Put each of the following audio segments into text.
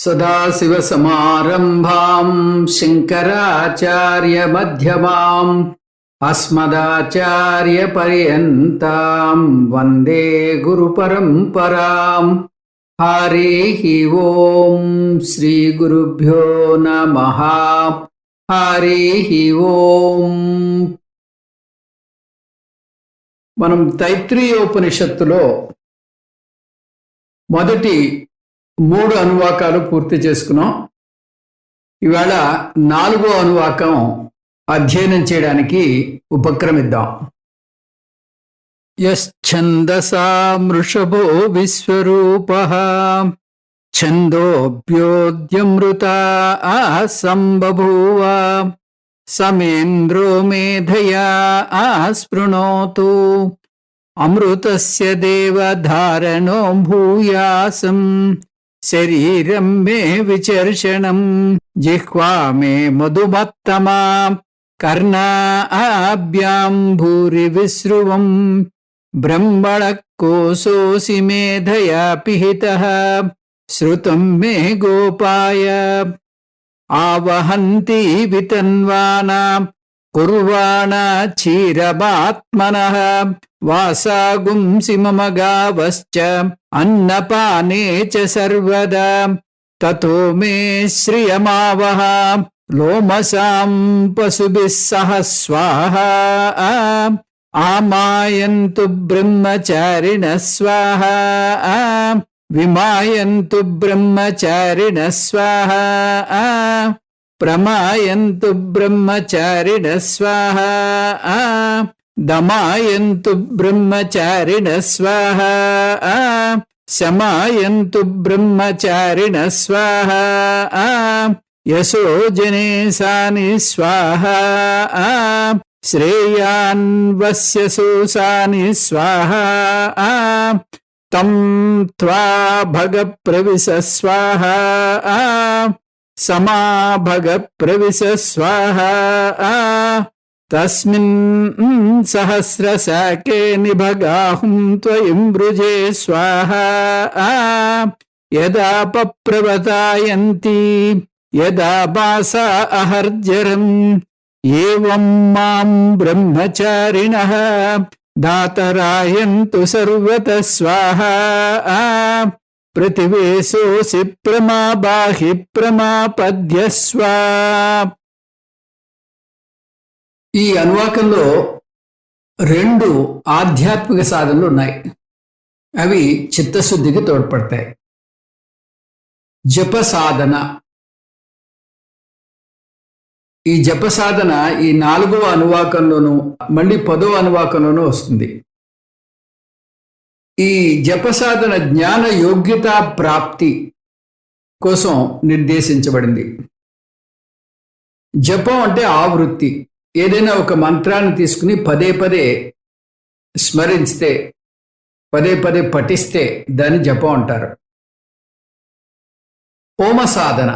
సదాశివసమారంభాం శంకరాచార్యమధ్యమాం అస్మదాచార్యపర్యంతాం వందే గురుపరంపరాం. హరి ఓం శ్రీ గురుభ్యో నమః. హరి ఓం. మనం తైత్రీయోపనిషత్తులో మొదటి 3 అనువాకాలు పూర్తి చేసుకున్నాం. ఇవాళ 4వ అనువాకం అధ్యయనం చేయడానికి ఉపక్రమిద్దాం. యశ్చందసా మృషభో విశ్వరూపః ఛందోభ్యోద్యమృతా సంబభూవ సమేంద్రో మేధయా స్పృణోతు అమృతస్య దేవధారణో భూయాసం శరీరం మే విచర్షణం జిహ్వా మే మధుమత్తమా కర్ణాభ్యాం భూరి విశ్రువం బ్రహ్మణ కోశోసి మేధయా పిహితః శ్రుతం మే గోపాయ ఆవహంతి వితన్వానాం కుర్వాణా క్షీరమాత్మనః వాసాగుంసి మమ గావశ్చ అన్నపానే చ సర్వదా తతో మే శ్రియమావహ లోమసాం పశుభిః సహ స్వాహా ఆమాయంతు బ్రహ్మచారిణః స్వాహా విమాయంతు బ్రహ్మచారిణః స్వాహా ప్రమాయంతు బ్రహ్మచారిణః స్వాహా దమాయంతు బ్రహ్మచారిణః స్వాహా శమాయంతు బ్రహ్మచారిణః స్వాహా యశోజనేసాని స్వాహా శ్రేయాన్వస్యసోసాని స్వాహా తం త్వా భగ ప్రవిశ స్వాహా సమాభగ ప్రవిశ స్వాహా తస్మిన్ సహస్రశాకే నిభగాహుం త్వయం వృజే స్వాహా యదా పప్రవతాయంతి యదా బాసా అహర్జరం ఏవం మాం బ్రహ్మచారిణః దాతరాయంతు సర్వతః స్వాహా ప్రతివేశోసి ప్రమాబాహి ప్రమాపద్యస్వ. ఈ అనువాకంలో 2 ఆధ్యాత్మిక సాధనలు ఉన్నాయి. అవి చిత్తశుద్ధికి తోడ్పడతాయి. జప సాధన. ఈ జప సాధన ఈ 4వ అనువాకంలోనూ మళ్ళీ 10వ అనువాకంలోనూ వస్తుంది. ఈ జప సాధన జ్ఞాన యోగ్యతా ప్రాప్తి కోసం నిర్దేశించబడింది. జపం అంటే ఆవృత్తి. ఏదైనా ఒక మంత్రాన్ని తీసుకుని పదే పదే స్మరిస్తే, పదే పదే పఠిస్తే దాన్ని జపం అంటారు. హోమ సాధన.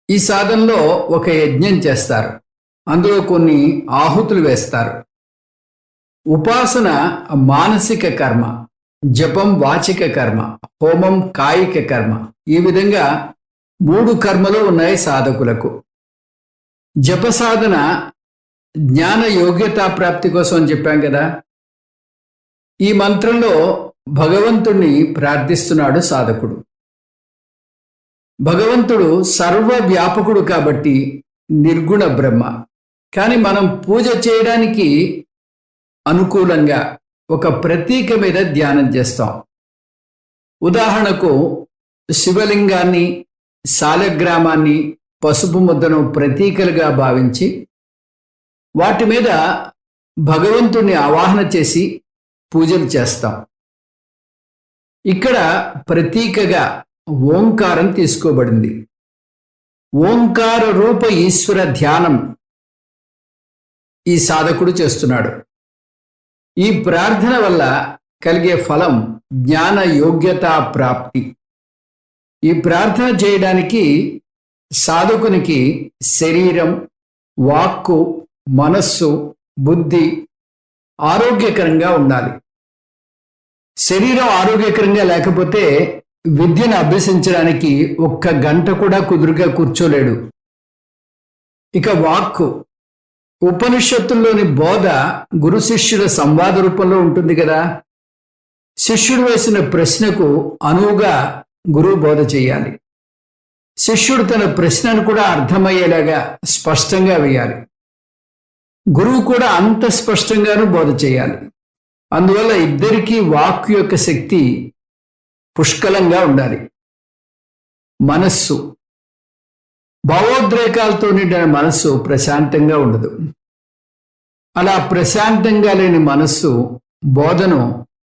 ఈ సాధనలో ఒక యజ్ఞం చేస్తారు. అందులో కొన్ని ఆహుతులు వేస్తారు. ఉపాసన మానసిక కర్మ, జపం వాచిక కర్మ, హోమం కాయిక కర్మ. ఈ విధంగా 3 కర్మలు ఉన్నాయి సాధకులకు. జప సాధన జ్ఞాన యోగ్యతా ప్రాప్తి కోసం అని చెప్పాం కదా. ఈ మంత్రంలో భగవంతుణ్ణి ప్రార్థిస్తున్నాడు సాధకుడు. భగవంతుడు సర్వవ్యాపకుడు కాబట్టి నిర్గుణ బ్రహ్మ. కానీ మనం పూజ చేయడానికి అనుకూలంగా ఒక ప్రతీక మీద ధ్యానం చేస్తాం. ఉదాహరణకు శివలింగాన్ని, శాలగ్రామాన్ని, పసుపు ముద్దను ప్రతీకలుగా భావించి వాటి మీద భగవంతుణ్ణి ఆవాహన చేసి పూజలు చేస్తాం. ఇక్కడ ప్రతీకగా ఓంకారం తీసుకోబడింది. ఓంకార రూప ఈశ్వర ధ్యానం ఈ సాధకుడు చేస్తున్నాడు. ఈ ప్రార్థన వల్ల కలిగే ఫలం జ్ఞాన యోగ్యతా ప్రాప్తి. ఈ ప్రార్థన చేయడానికి సాధకునికి శరీరం, వాక్కు, మనస్సు, బుద్ధి ఆరోగ్యకరంగా ఉండాలి. శరీరం ఆరోగ్యకరంగా లేకపోతే విద్యను అభ్యసించడానికి ఒక్క గంట కూడా కుదురుగా కూర్చోలేడు. ఇక వాక్కు, ఉపనిషత్తుల్లోని బోధ గురు శిష్యుల సంవాద రూపంలో ఉంటుంది కదా. శిష్యుడు వేసిన ప్రశ్నకు అనువుగా గురువు బోధ చేయాలి. శిష్యుడు తన ప్రశ్నను కూడా అర్థమయ్యేలాగా స్పష్టంగా వేయాలి. గురువు కూడా అంత స్పష్టంగానూ బోధ చేయాలి. అందువల్ల ఇద్దరికీ వాక్కు యొక్క శక్తి పుష్కలంగా ఉండాలి. మనస్సు, భావోద్రేకాలతో నిండిన మనస్సు ప్రశాంతంగా ఉండదు. అలా ప్రశాంతంగా లేని మనస్సు బోధను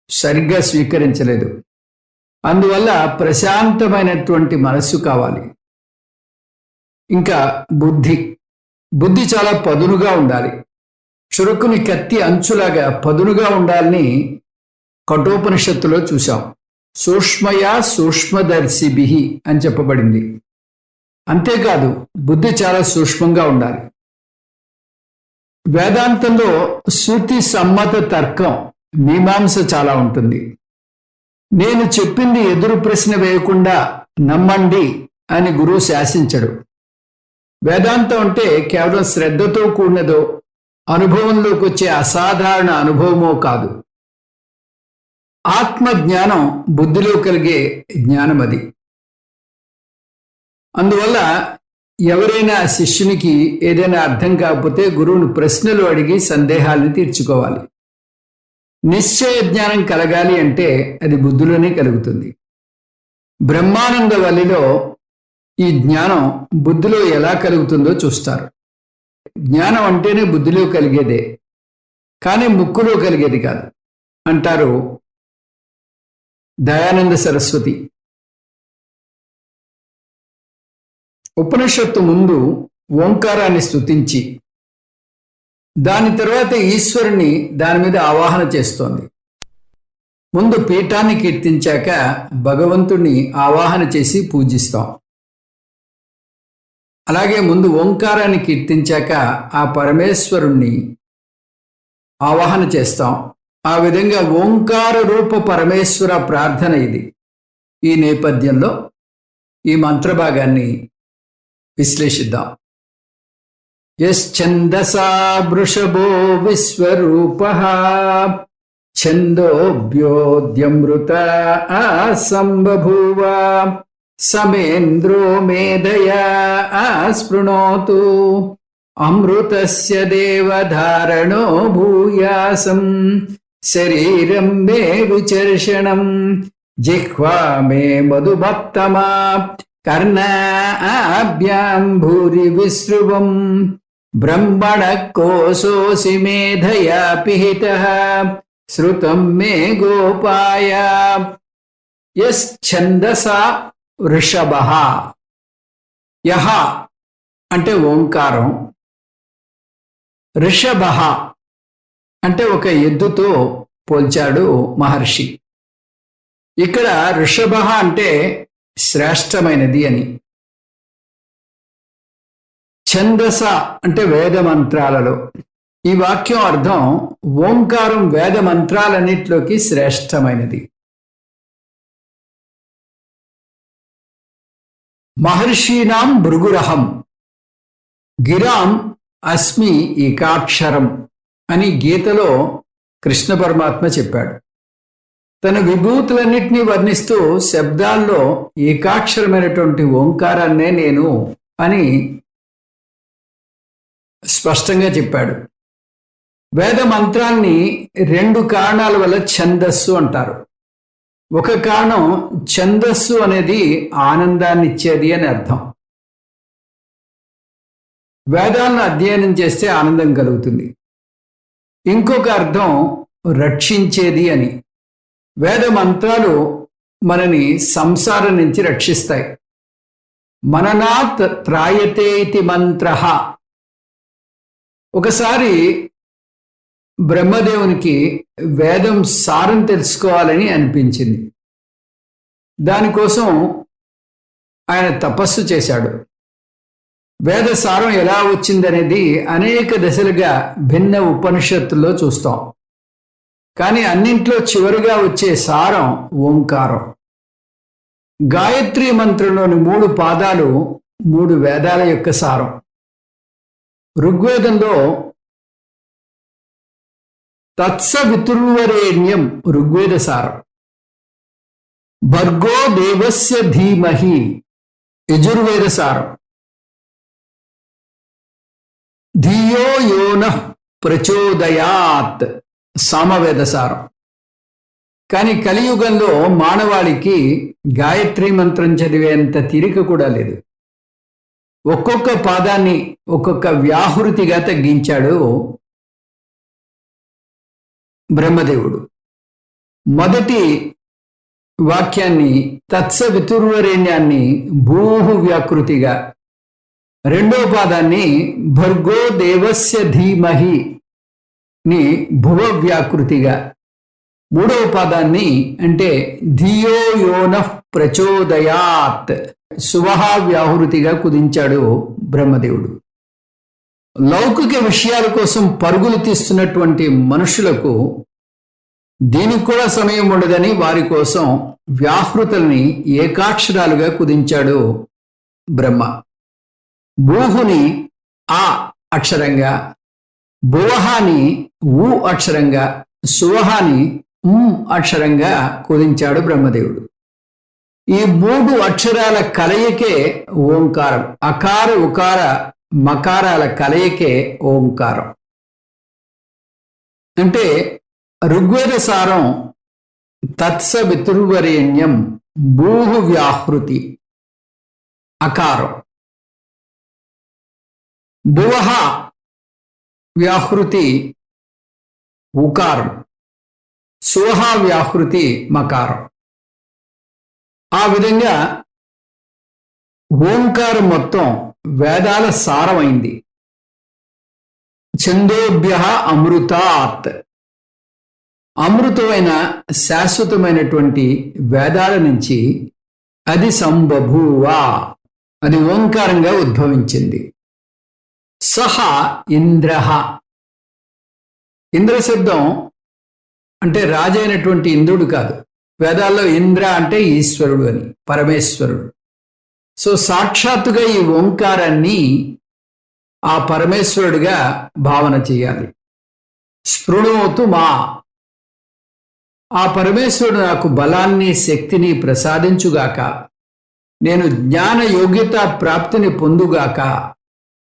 సరిగ్గా స్వీకరించలేదు. అందువల్ల ప్రశాంతమైనటువంటి మనస్సు కావాలి. ఇంకా బుద్ధి చాలా పదునుగా ఉండాలి. చురుకుని కత్తి అంచులాగా పదునుగా ఉండాలని కఠోపనిషత్తులో చూశాం. సూక్ష్మయా సూక్ష్మదర్శిభిః అని చెప్పబడింది. అంతేకాదు బుద్ధి చాలా సూక్ష్మంగా ఉండాలి. వేదాంతంలో శృతి సమ్మత తర్కం, మీమాంస చాలా ఉంటుంది. నేను చెప్పింది ఎదురు ప్రశ్న వేయకుండా నమ్మండి అని గురువు శాసించడు. వేదాంతం అంటే కేవలం శ్రద్ధతో కూడినదో అనుభవంలోకి వచ్చే అసాధారణ అనుభవమో కాదు. ఆత్మజ్ఞానం బుద్ధిలో కలిగే జ్ఞానం అది. అందువల్ల ఎవరైనా శిష్యునికి ఏదైనా అర్థం కాకపోతే గురువుని ప్రశ్నలు అడిగి సందేహాలను తీర్చుకోవాలి. నిశ్చయ జ్ఞానం కలగాలి అంటే అది బుద్ధిలోనే కలుగుతుంది. బ్రహ్మానంద వల్లిలో ఈ జ్ఞానం బుద్ధిలో ఎలా కలుగుతుందో చూస్తారు. జ్ఞానం అంటేనే బుద్ధిలో కలిగేదే, కానీ ముక్కులో కలిగేది కాదు అంటారు దయానంద సరస్వతి. ఉపనిషత్తు ముందు ఓంకారాన్ని స్తుతించి దాని తర్వాత ఈశ్వరుని దాని మీద ఆవాహన చేస్తోంది. ముందు పీఠాన్ని కీర్తించాక భగవంతుణ్ణి ఆవాహన చేసి పూజిస్తాం. అలాగే ముందు ఓంకారాన్ని కీర్తించాక ఆ పరమేశ్వరుణ్ణి ఆవాహన చేస్తాం. ఆ విధంగా ఓంకార రూప పరమేశ్వర ప్రార్థన ఇది. ఈ నేపథ్యంలో ఈ మంత్రభాగాన్ని విశ్లేషిద్దాం. యశ్చందసా వృషభో విశ్వరూపః ఛందోభ్యోద్యమృత సంబభూవ సమేంద్రో మేధయా స్పృణోతు అమృతస్య దేవధారణో భూయాసం శరీరం మే విచర్షణం జిహ్వా మే మధుభక్తమా కర్ణాభ్యాం భూరి విశ్రువం బ్రహ్మణ కోశోసి మేధయా పిహితః శ్రుతం మే గోపాయ. యశ్చందసా వృషభః, యహ అంటే ఓంకారం, ఋషభః అంటే ఒక ఎద్దుతో పోల్చాడు మహర్షి. ఇక్కడ ఋషభః అంటే శ్రేష్టమైనది అని. ఛందస అంటే వేద మంత్రాలలో. ఈ వాక్యం అర్థం ఓంకారం వేద మంత్రాలన్నిటిలోకి శ్రేష్టమైనది. మహర్షీనాం భృగురహం గిరాం అస్మి ఏకాక్షరం అని గీతలో కృష్ణ పరమాత్మ చెప్పాడు. తన విభూతులన్నిటినీ వర్ణిస్తూ శబ్దాల్లో ఏకాక్షరమైనటువంటి ఓంకారాన్నే నేను అని స్పష్టంగా చెప్పాడు. వేద మంత్రాన్ని రెండు కారణాల వల్ల ఛందస్సు అంటారు. ఒక కారణం, ఛందస్సు అనేది ఆనందాన్ని ఇచ్చేది అని అర్థం. వేదాలను అధ్యయనం చేస్తే ఆనందం కలుగుతుంది. ఇంకొక అర్థం రక్షించేది అని. వేద మంత్రాలు మనని సంసారం నుంచి రక్షిస్తాయి. మననాత్ త్రాయతే ఇతి మంత్రః. ఒకసారి బ్రహ్మదేవునికి వేదం సారం తెలుసుకోవాలని అనిపించింది. దానికోసం ఆయన తపస్సు చేశాడు. వేద సారం ఎలా వచ్చిందనేది అనేక దశలుగా భిన్న ఉపనిషత్తుల్లో చూస్తాం. కానీ అన్నింట్లో చివరిగా వచ్చే సారం ఓంకారం. గాయత్రి మంత్రంలోని 3 పాదాలు 3 వేదాల యొక్క సారం. ఋగ్వేదంలో తత్సవితుర్వరేణ్యం ఋగ్వేద సారం. భర్గో దేవస్య ధీమహి యజుర్వేద సారం. ధియో యోనః ప్రచోదయాత్ సామవేద సారం. కానీ కలియుగంలో మానవాళికి గాయత్రి మంత్రం చదివేంత తీరిక కూడా లేదు. ఒక్కొక్క పాదాన్ని ఒక్కొక్క వ్యాహృతిగా తగ్గించాడు బ్రహ్మదేవుడు. మొదటి వాక్యాన్ని తత్సవితుర్వరేణ్యాన్ని భూహు వ్యాకృతిగా, రెండో పాదాన్ని భర్గో దేవస్య ధీమహి ని భువ వ్యాకృతిగా, మూడవ పాదాన్ని అంటే ధియో యోనః ప్రచోదయాత్ సువహ వ్యాహృతిగా కుదించాడు బ్రహ్మదేవుడు. లౌకిక విషయాల కోసం పరుగులు తీస్తున్నటువంటి మనుషులకు దీనికి కూడా సమయం ఉండదని వారి కోసం వ్యాహృతుల్ని ఏకాక్షరాలుగా కుదించాడు బ్రహ్మ. భూహుని ఆ అక్షరంగా, భువహాని ఊ అక్షరంగా, సువహాని అక్షరంగా కుదించాడు బ్రహ్మదేవుడు. ఈ 3 అక్షరాల కలయికే ఓంకారం. అకార ఉకార మకారాల కలయికే ఓంకారం. అంటే ఋగ్వేద సారం తత్సవితుర్వరేణ్యం భూహు వ్యాహృతి అకారం, భువః వ్యాహృతి ఉకారం, సువహ వ్యాహృతి మకారం. ఆ విధంగా ఓంకారం మొత్తం వేదాల సారమైంది. ఛందోభ్య అమృతాత్, అమృతమైన శాశ్వతమైనటువంటి వేదాల నుంచి అది సంబభూవ, అది ఓంకారంగా ఉద్భవించింది. సహ ఇంద్రః, ఇంద్ర శబ్దం అంటే రాజైనటువంటి ఇంద్రుడు కాదు. వేదాల్లో ఇంద్ర అంటే ఈశ్వరుడు అని, పరమేశ్వరుడు. సో సాక్షాత్తుగా ఈ ఓంకారాన్ని ఆ పరమేశ్వరుడిగా భావన చేయాలి. స్పృణోతు మా, ఆ పరమేశ్వరుడు నాకు బలాన్ని శక్తిని ప్రసాదించుగాక, నేను జ్ఞాన యోగ్యత ప్రాప్తిని పొందుగాక,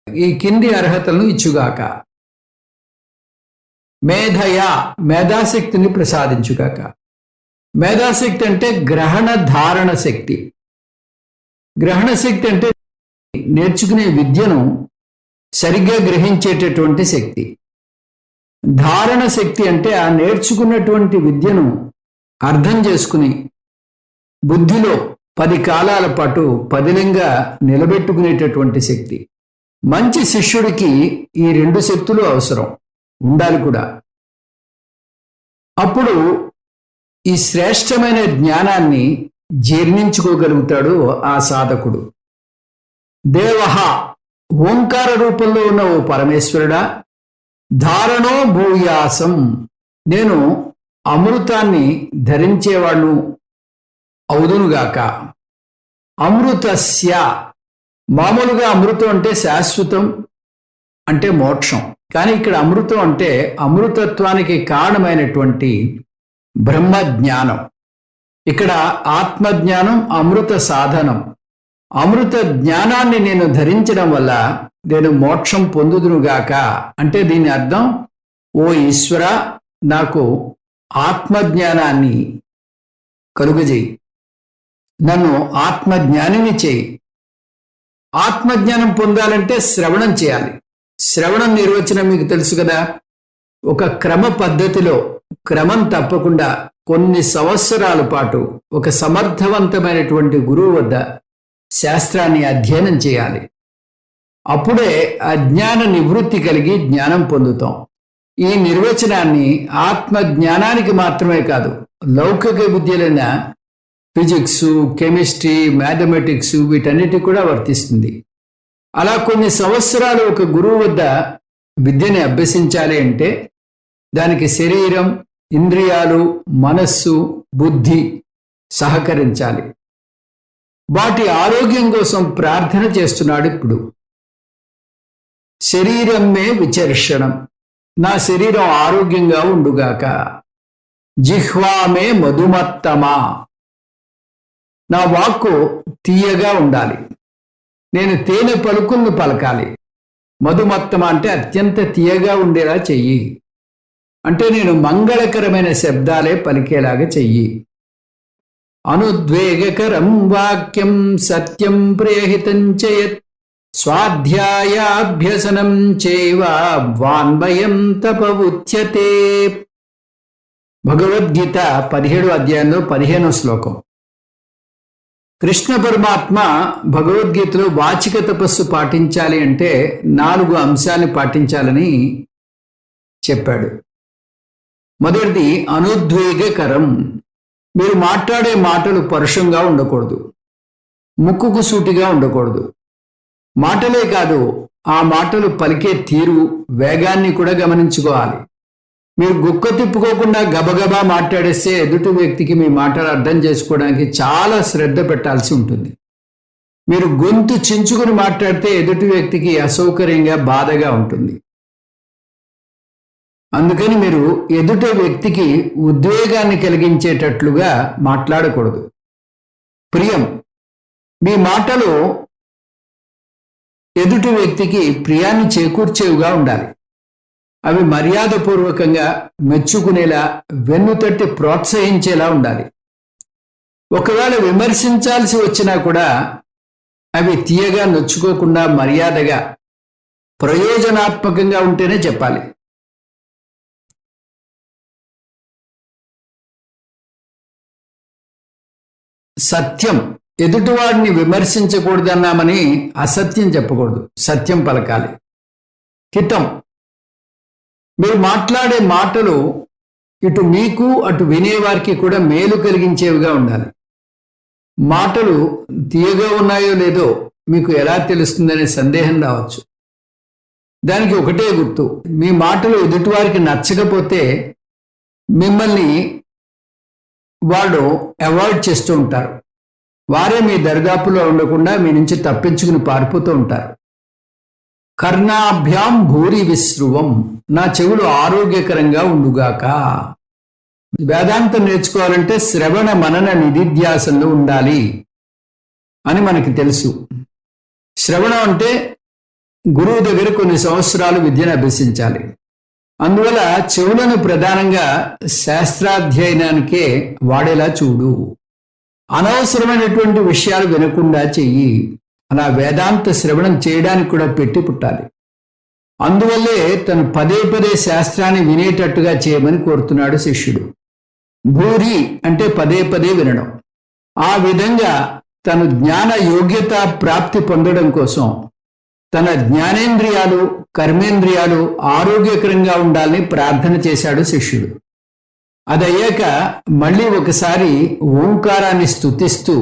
ఈ కింది అర్హతలను ఇచ్చుగాక. మేధయ, మేధాశక్తిని ప్రసాదించుగాక. మేధాశక్తి అంటే గ్రహణ ధారణ శక్తి. గ్రహణ శక్తి అంటే నేర్చుకునే విద్యను సరిగ్గా గ్రహించేటటువంటి శక్తి. ధారణ శక్తి అంటే ఆ నేర్చుకున్నటువంటి విద్యను అర్థం చేసుకుని బుద్ధిలో 10 కాలాల పాటు పదిలంగా నిలబెట్టుకునేటటువంటి శక్తి. మంచి శిష్యుడికి ఈ 2 శక్తులు అవసరం, ఉండాలి కూడా. అప్పుడు ఈ శ్రేష్టమైన జ్ఞానాన్ని జీర్ణించుకోగలుగుతాడు ఆ సాధకుడు. దేవః, ఓంకార రూపంలో ఉన్న ఓ పరమేశ్వరుడా, ధారణో భూయాసం, నేను అమృతాన్ని ధరించేవాడు అవుదునుగాక. అమృతస్య, మామూలుగా అమృతం అంటే శాశ్వతం అంటే మోక్షం. కానీ ఇక్కడ అమృతం అంటే అమృతత్వానికి కారణమైనటువంటి బ్రహ్మజ్ఞానం. ఇక్కడ ఆత్మజ్ఞానం అమృత సాధనం. అమృత జ్ఞానాన్ని నేను ధరించడం వల్ల నేను మోక్షం పొందుదునుగాక. అంటే దీని అర్థం, ఓ ఈశ్వర, నాకు ఆత్మజ్ఞానాన్ని కలుగజేయి, నన్ను ఆత్మజ్ఞానిని చేయి. ఆత్మజ్ఞానం పొందాలంటే శ్రవణం చేయాలి. శ్రవణం నిర్వచనం మీకు తెలుసు కదా. ఒక క్రమ పద్ధతిలో క్రమం తప్పకుండా కొన్ని సంవత్సరాల పాటు ఒక సమర్థవంతమైనటువంటి గురువు వద్ద శాస్త్రాన్ని అధ్యయనం చేయాలి. అప్పుడే అజ్ఞాన నివృత్తి కలిగి జ్ఞానం పొందుతాం. ఈ నిర్వచనాన్ని ఆత్మ జ్ఞానానికి మాత్రమే కాదు, లౌకిక విద్యలైన ఫిజిక్స్, కెమిస్ట్రీ, మ్యాథమెటిక్స్ వీటన్నిటికీ కూడా వర్తిస్తుంది. అలా కొన్ని సంవత్సరాలు ఒక గురువు వద్ద విద్యని అభ్యసించాలి అంటే దానికి శరీరం, ఇంద్రియాలు, మనస్సు, బుద్ధి సహకరించాలి. వాటి ఆరోగ్యం కోసం ప్రార్థన చేస్తున్నాడు ఇప్పుడు. శరీరమే విచర్షణం, నా శరీరం ఆరోగ్యంగా ఉండుగాక. జిహ్వామే మధుమత్తమా, నా వాక్కు తీయగా ఉండాలి, నేను తేనె పలుకులను పలకాలి. మధుమత్తమ అంటే అత్యంత తీయగా ఉండేలా చెయ్యి, అంటే నేను మంగళకరమైన శబ్దాలే పలికేలాగా చెయ్యి. అనుద్వేగకరం వాక్యం సత్యం ప్రియహితం చేయత్ స్వాధ్యాయాభ్యసనం చైవ వాన్మయం తప ఉచ్యతే. భగవద్గీత 17వ అధ్యాయంలో 15వ శ్లోకం. కృష్ణ పరమాత్మ భగవద్గీతలో వాచిక తపస్సు పాటించాలి అంటే 4 అంశాన్ని పాటించాలని చెప్పాడు. మొదటిది అనుద్వేగకరం. మీరు మాట్లాడే మాటలు పరుషంగా ఉండకూడదు, ముక్కుకు సూటిగా ఉండకూడదు. మాటలే కాదు, ఆ మాటలు పలికే తీరు, వేగాన్ని కూడా గమనించుకోవాలి. మీరు గుక్క తిప్పుకోకుండా గబగబా మాట్లాడేస్తే ఎదుటి వ్యక్తికి మీ మాటలు అర్థం చేసుకోవడానికి చాలా శ్రద్ధ పెట్టాల్సి ఉంటుంది. మీరు గొంతు చించుకుని మాట్లాడితే ఎదుటి వ్యక్తికి అసౌకర్యంగా, బాధగా ఉంటుంది. అందుకని మీరు ఎదుటి వ్యక్తికి ఉద్వేగాన్ని కలిగించేటట్లుగా మాట్లాడకూడదు. ప్రియం, మీ మాటలు ఎదుటి వ్యక్తికి ప్రియాన్ని చేకూర్చేవిగా ఉండాలి. అవి మర్యాదపూర్వకంగా, మెచ్చుకునేలా, వెన్నుతట్టి ప్రోత్సహించేలా ఉండాలి. ఒకవేళ విమర్శించాల్సి వచ్చినా కూడా అవి తీయగా, నొచ్చుకోకుండా, మర్యాదగా, ప్రయోజనాత్మకంగా ఉంటేనే చెప్పాలి. సత్యం, ఎదుటివాడిని విమర్శించకూడదన్నామని అసత్యం చెప్పకూడదు, సత్యం పలకాలి. హితం, మీరు మాట్లాడే మాటలు ఇటు మీకు అటు వినేవారికి కూడా మేలు కలిగించేవిగా ఉండాలి. మాటలు తీయగా ఉన్నాయో లేదో మీకు ఎలా తెలుస్తుందనే సందేహం రావచ్చు. దానికి ఒకటే గుర్తు, మీ మాటలు ఎదుటివారికి నచ్చకపోతే మిమ్మల్ని వాళ్ళు అవాయిడ్ చేస్తూ ఉంటారు. వారే మీ దరిదాపులో ఉండకుండా మీ నుంచి తప్పించుకుని పారిపోతూ ఉంటారు. కర్ణాభ్యాం భూరి విశ్రువం, నా చెవులు ఆరోగ్యకరంగా ఉండుగాక. వేదాంతం నేర్చుకోవాలంటే శ్రవణ మనన నిధిధ్యాసంలో ఉండాలి అని మనకి తెలుసు. శ్రవణం అంటే గురువు దగ్గర కొన్ని సంవత్సరాలు విద్యను అభ్యసించాలి. అందువల్ల చెవులను ప్రధానంగా శాస్త్రాధ్యయనానికే వాడేలా చూడు. అనవసరమైనటువంటి విషయాలు వినకుండా చెయ్యి. అలా వేదాంత శ్రవణం చేయడానికి కూడా పెట్టి పుట్టాలి. అందువల్లే తను పదే పదే శాస్త్రాన్ని వినేటట్టుగా చేయమని కోరుతున్నాడు శిష్యుడు. భూరి అంటే పదే పదే వినడం. ఆ విధంగా తను జ్ఞాన యోగ్యత ప్రాప్తి పొందడం కోసం తన జ్ఞానేంద్రియాలు, కర్మేంద్రియాలు ఆరోగ్యకరంగా ఉండాలని ప్రార్థన చేశాడు శిష్యుడు. అదయ్యాక మళ్ళీ ఒకసారి ఓంకారాన్ని స్తుతిస్తూ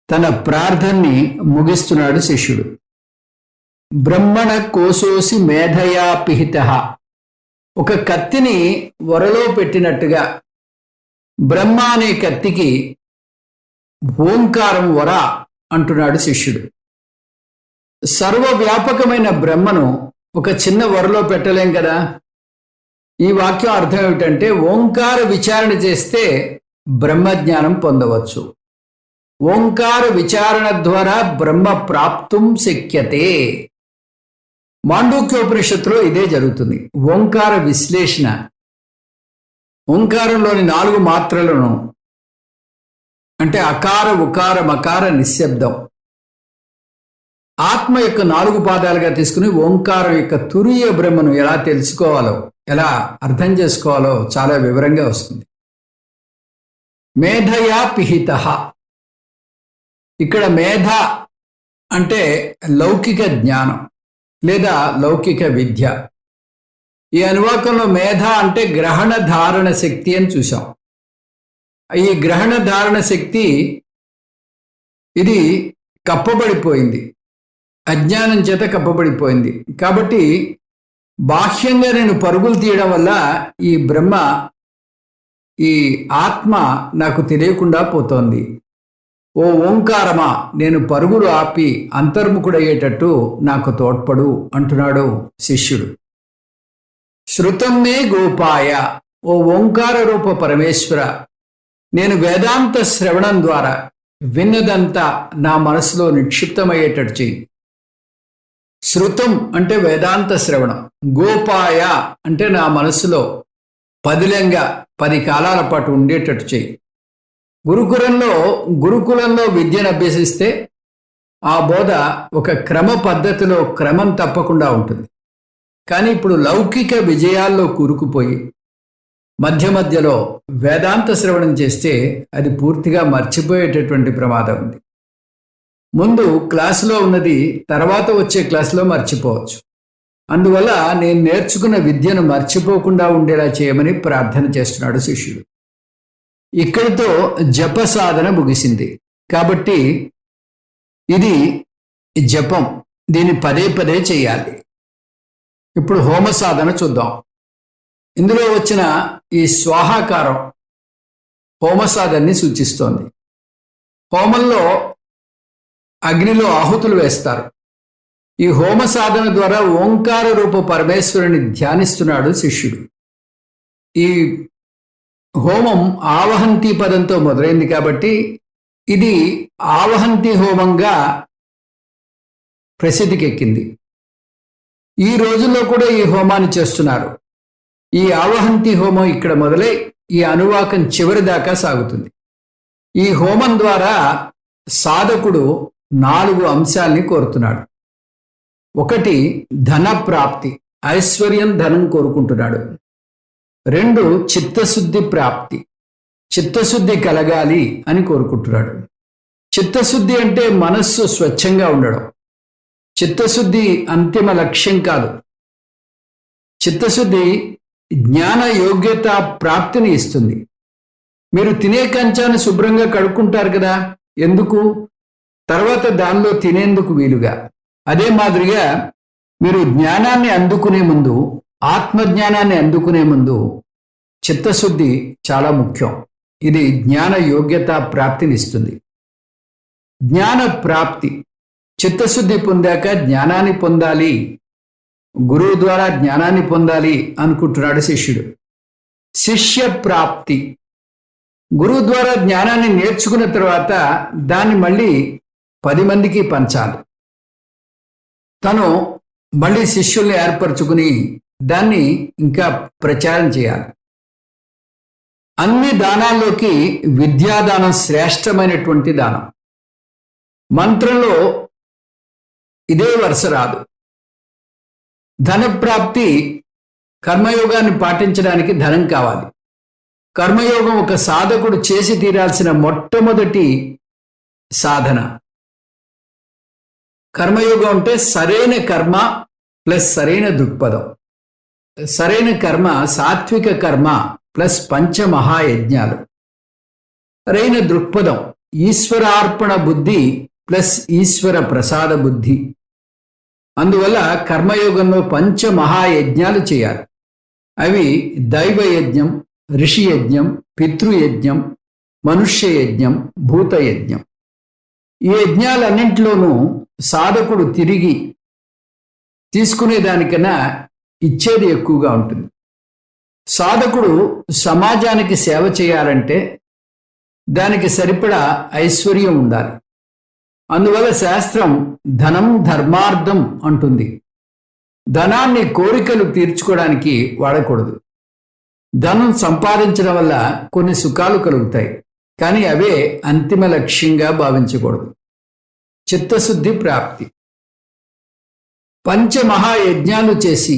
తన ప్రార్థనని ముగిస్తున్నాడు శిష్యుడు. బ్రహ్మణ కోసోసి మేధయా పిహితః. ఒక కత్తిని వరలో పెట్టినట్టుగా బ్రహ్మ అనే కత్తికి ఓంకారం వర అంటున్నాడు శిష్యుడు. సర్వవ్యాపకమైన బ్రహ్మను ఒక చిన్న వరలో పెట్టలేం కదా. ఈ వాక్యం అర్థం ఏమిటంటే ఓంకార విచారణ చేస్తే బ్రహ్మజ్ఞానం పొందవచ్చు. ఓంకార విచారణ ద్వారా బ్రహ్మ ప్రాప్తుం శక్యతే. మాండూక్యోపనిషత్తులో ఇదే జరుగుతుంది. ఓంకార విశ్లేషణ, ఓంకారంలోని 4 మాత్రలను అంటే అకార, ఉకార, మకార, నిశ్శబ్దం, ఆత్మ యొక్క 4 పాదాలుగా తీసుకుని ఓంకారం యొక్క తురీయ బ్రహ్మను ఎలా తెలుసుకోవాలో, ఎలా అర్థం చేసుకోవాలో చాలా వివరంగా వస్తుంది. మేధయా పిహితః. ఇక్కడ మేధ అంటే లౌకిక జ్ఞానం లేదా లౌకిక విద్య. ఈ అనువాకంలో మేధ అంటే గ్రహణ ధారణ శక్తి అని చూసాం. ఈ గ్రహణ ధారణ శక్తి ఇది కప్పబడిపోయింది, అజ్ఞానం చేత కప్పబడిపోయింది. కాబట్టి బాహ్యంగా నేను పరుగులు తీయడం వల్ల ఈ బ్రహ్మ, ఈ ఆత్మ నాకు తెలియకుండా పోతోంది. ఓ ఓంకారమా, నేను పరుగులు ఆపి అంతర్ముఖుడయ్యేటట్టు నాకు తోడ్పడు అంటున్నాడు శిష్యుడు. శృతం మే గోపాయ, ఓ ఓంకార రూప పరమేశ్వర, నేను వేదాంత శ్రవణం ద్వారా విన్నదంతా నా మనసులో నిక్షిప్తమయ్యేటట్టు చెయ్యి. శృతం అంటే వేదాంత శ్రవణం, గోపాయ అంటే నా మనసులో పదిలంగా 10 కాలాల పాటు ఉండేటట్టు చెయ్యి. గురుకులంలో విద్యను అభ్యసిస్తే ఆ బోధ ఒక క్రమ పద్ధతిలో క్రమం తప్పకుండా ఉంటుంది. కానీ ఇప్పుడు లౌకిక విజయాల్లో కూరుకుపోయి మధ్యలో వేదాంత శ్రవణం చేస్తే అది పూర్తిగా మర్చిపోయేటటువంటి ప్రమాదం ఉంది. ముందు క్లాసులో ఉన్నది తర్వాత వచ్చే క్లాసులో మర్చిపోవచ్చు. అందువల్ల నేను నేర్చుకున్న విద్యను మర్చిపోకుండా ఉండేలా చేయమని ప్రార్థన చేస్తున్నాడు శిష్యుడు. ఇక్కడితో జప సాధన ముగిసింది. కాబట్టి ఇది జపం, దీన్ని పదే చేయాలి. ఇప్పుడు హోమ సాధన చూద్దాం. ఇందులో వచ్చిన ఈ స్వాహాకారం హోమ సాధనని సూచిస్తోంది. హోమంలో అగ్నిలో ఆహుతులు వేస్తారు. ఈ హోమ సాధన ద్వారా ఓంకార రూప పరమేశ్వరుని ధ్యానిస్తున్నాడు శిష్యుడు. ఈ హోమం ఆవహంతి పదంతో మొదలైంది కాబట్టి ఇది ఆవహంతి హోమంగా ప్రసిద్ధికెక్కింది. ఈ రోజుల్లో కూడా ఈ హోమాన్ని చేస్తున్నారు. ఈ ఆవహంతి హోమం ఇక్కడ మొదలై ఈ అనువాకం చివరి దాకా సాగుతుంది. ఈ హోమం ద్వారా సాధకుడు 4 అంశాల్ని కోరుతున్నాడు. 1 ధన ప్రాప్తి, ఐశ్వర్యం ధనం కోరుకుంటున్నాడు. 2 చిత్తశుద్ధి ప్రాప్తి, చిత్తశుద్ధి కలగాలి అని కోరుకుంటున్నాడు. చిత్తశుద్ధి అంటే మనస్సు స్వచ్ఛంగా ఉండడం. చిత్తశుద్ధి అంతిమ లక్ష్యం కాదు. చిత్తశుద్ధి జ్ఞాన యోగ్యత ప్రాప్తిని ఇస్తుంది. మీరు తినే కంచాన్ని శుభ్రంగా కడుక్కుంటారు కదా, ఎందుకు? తర్వాత దానిలో తినేందుకు వీలుగా. అదే మాదిరిగా మీరు జ్ఞానాన్ని అందుకునే ముందు, ఆత్మజ్ఞానాన్ని అందుకునే ముందు చిత్తశుద్ధి చాలా ముఖ్యం. ఇది జ్ఞాన యోగ్యత ప్రాప్తినిస్తుంది. జ్ఞాన ప్రాప్తి, చిత్తశుద్ధి పొందాక జ్ఞానాన్ని పొందాలి, గురువు ద్వారా జ్ఞానాన్ని పొందాలి అనుకుంటున్నాడు శిష్యుడు. శిష్య ప్రాప్తి, గురువు ద్వారా జ్ఞానాన్ని నేర్చుకున్న తర్వాత దాన్ని మళ్ళీ 10 మందికి పంచాలి. తను మళ్ళీ శిష్యుల్ని ఏర్పరచుకుని దాన్ని ఇంకా ప్రచారం చేయాలి. అన్ని దానాల్లోకి విద్యాదానం శ్రేష్టమైనటువంటి దానం. మంత్రంలో ఇదే వరుస రాదు. ధనప్రాప్తి, కర్మయోగాన్ని పాటించడానికి ధనం కావాలి. కర్మయోగం ఒక సాధకుడు చేసి తీరాల్సిన మొట్టమొదటి సాధన. కర్మయోగం అంటే సరైన కర్మ ప్లస్ సరైన దృక్పథం. సరైన కర్మ సాత్విక కర్మ ప్లస్ పంచమహాయజ్ఞాలు. సరైన దృక్పథం ఈశ్వరార్పణ బుద్ధి ప్లస్ ఈశ్వర ప్రసాద బుద్ధి. అందువల్ల కర్మయోగంలో పంచమహాయజ్ఞాలు చేయాలి. అవి దైవయజ్ఞం, ఋషియజ్ఞం, పితృయజ్ఞం, మనుష్యయజ్ఞం, భూతయజ్ఞం. ఈ యజ్ఞాలన్నింటిలోనూ సాధకుడు తిరిగి తీసుకునేదానికన్నా ఇచ్చేది ఎక్కువగా ఉంటుంది. సాధకుడు సమాజానికి సేవ చేయాలంటే దానికి సరిపడా ఐశ్వర్యం ఉండాలి. అందువల్ల శాస్త్రం ధనం ధర్మార్థం అంటుంది. ధనాన్ని కోరికలు తీర్చుకోవడానికి వాడకూడదు. ధనం సంపాదించడం వల్ల కొన్ని సుఖాలు కలుగుతాయి, కానీ అవే అంతిమ లక్ష్యంగా భావించకూడదు. చిత్తశుద్ధి ప్రాప్తి, పంచమహాయజ్ఞాలు చేసి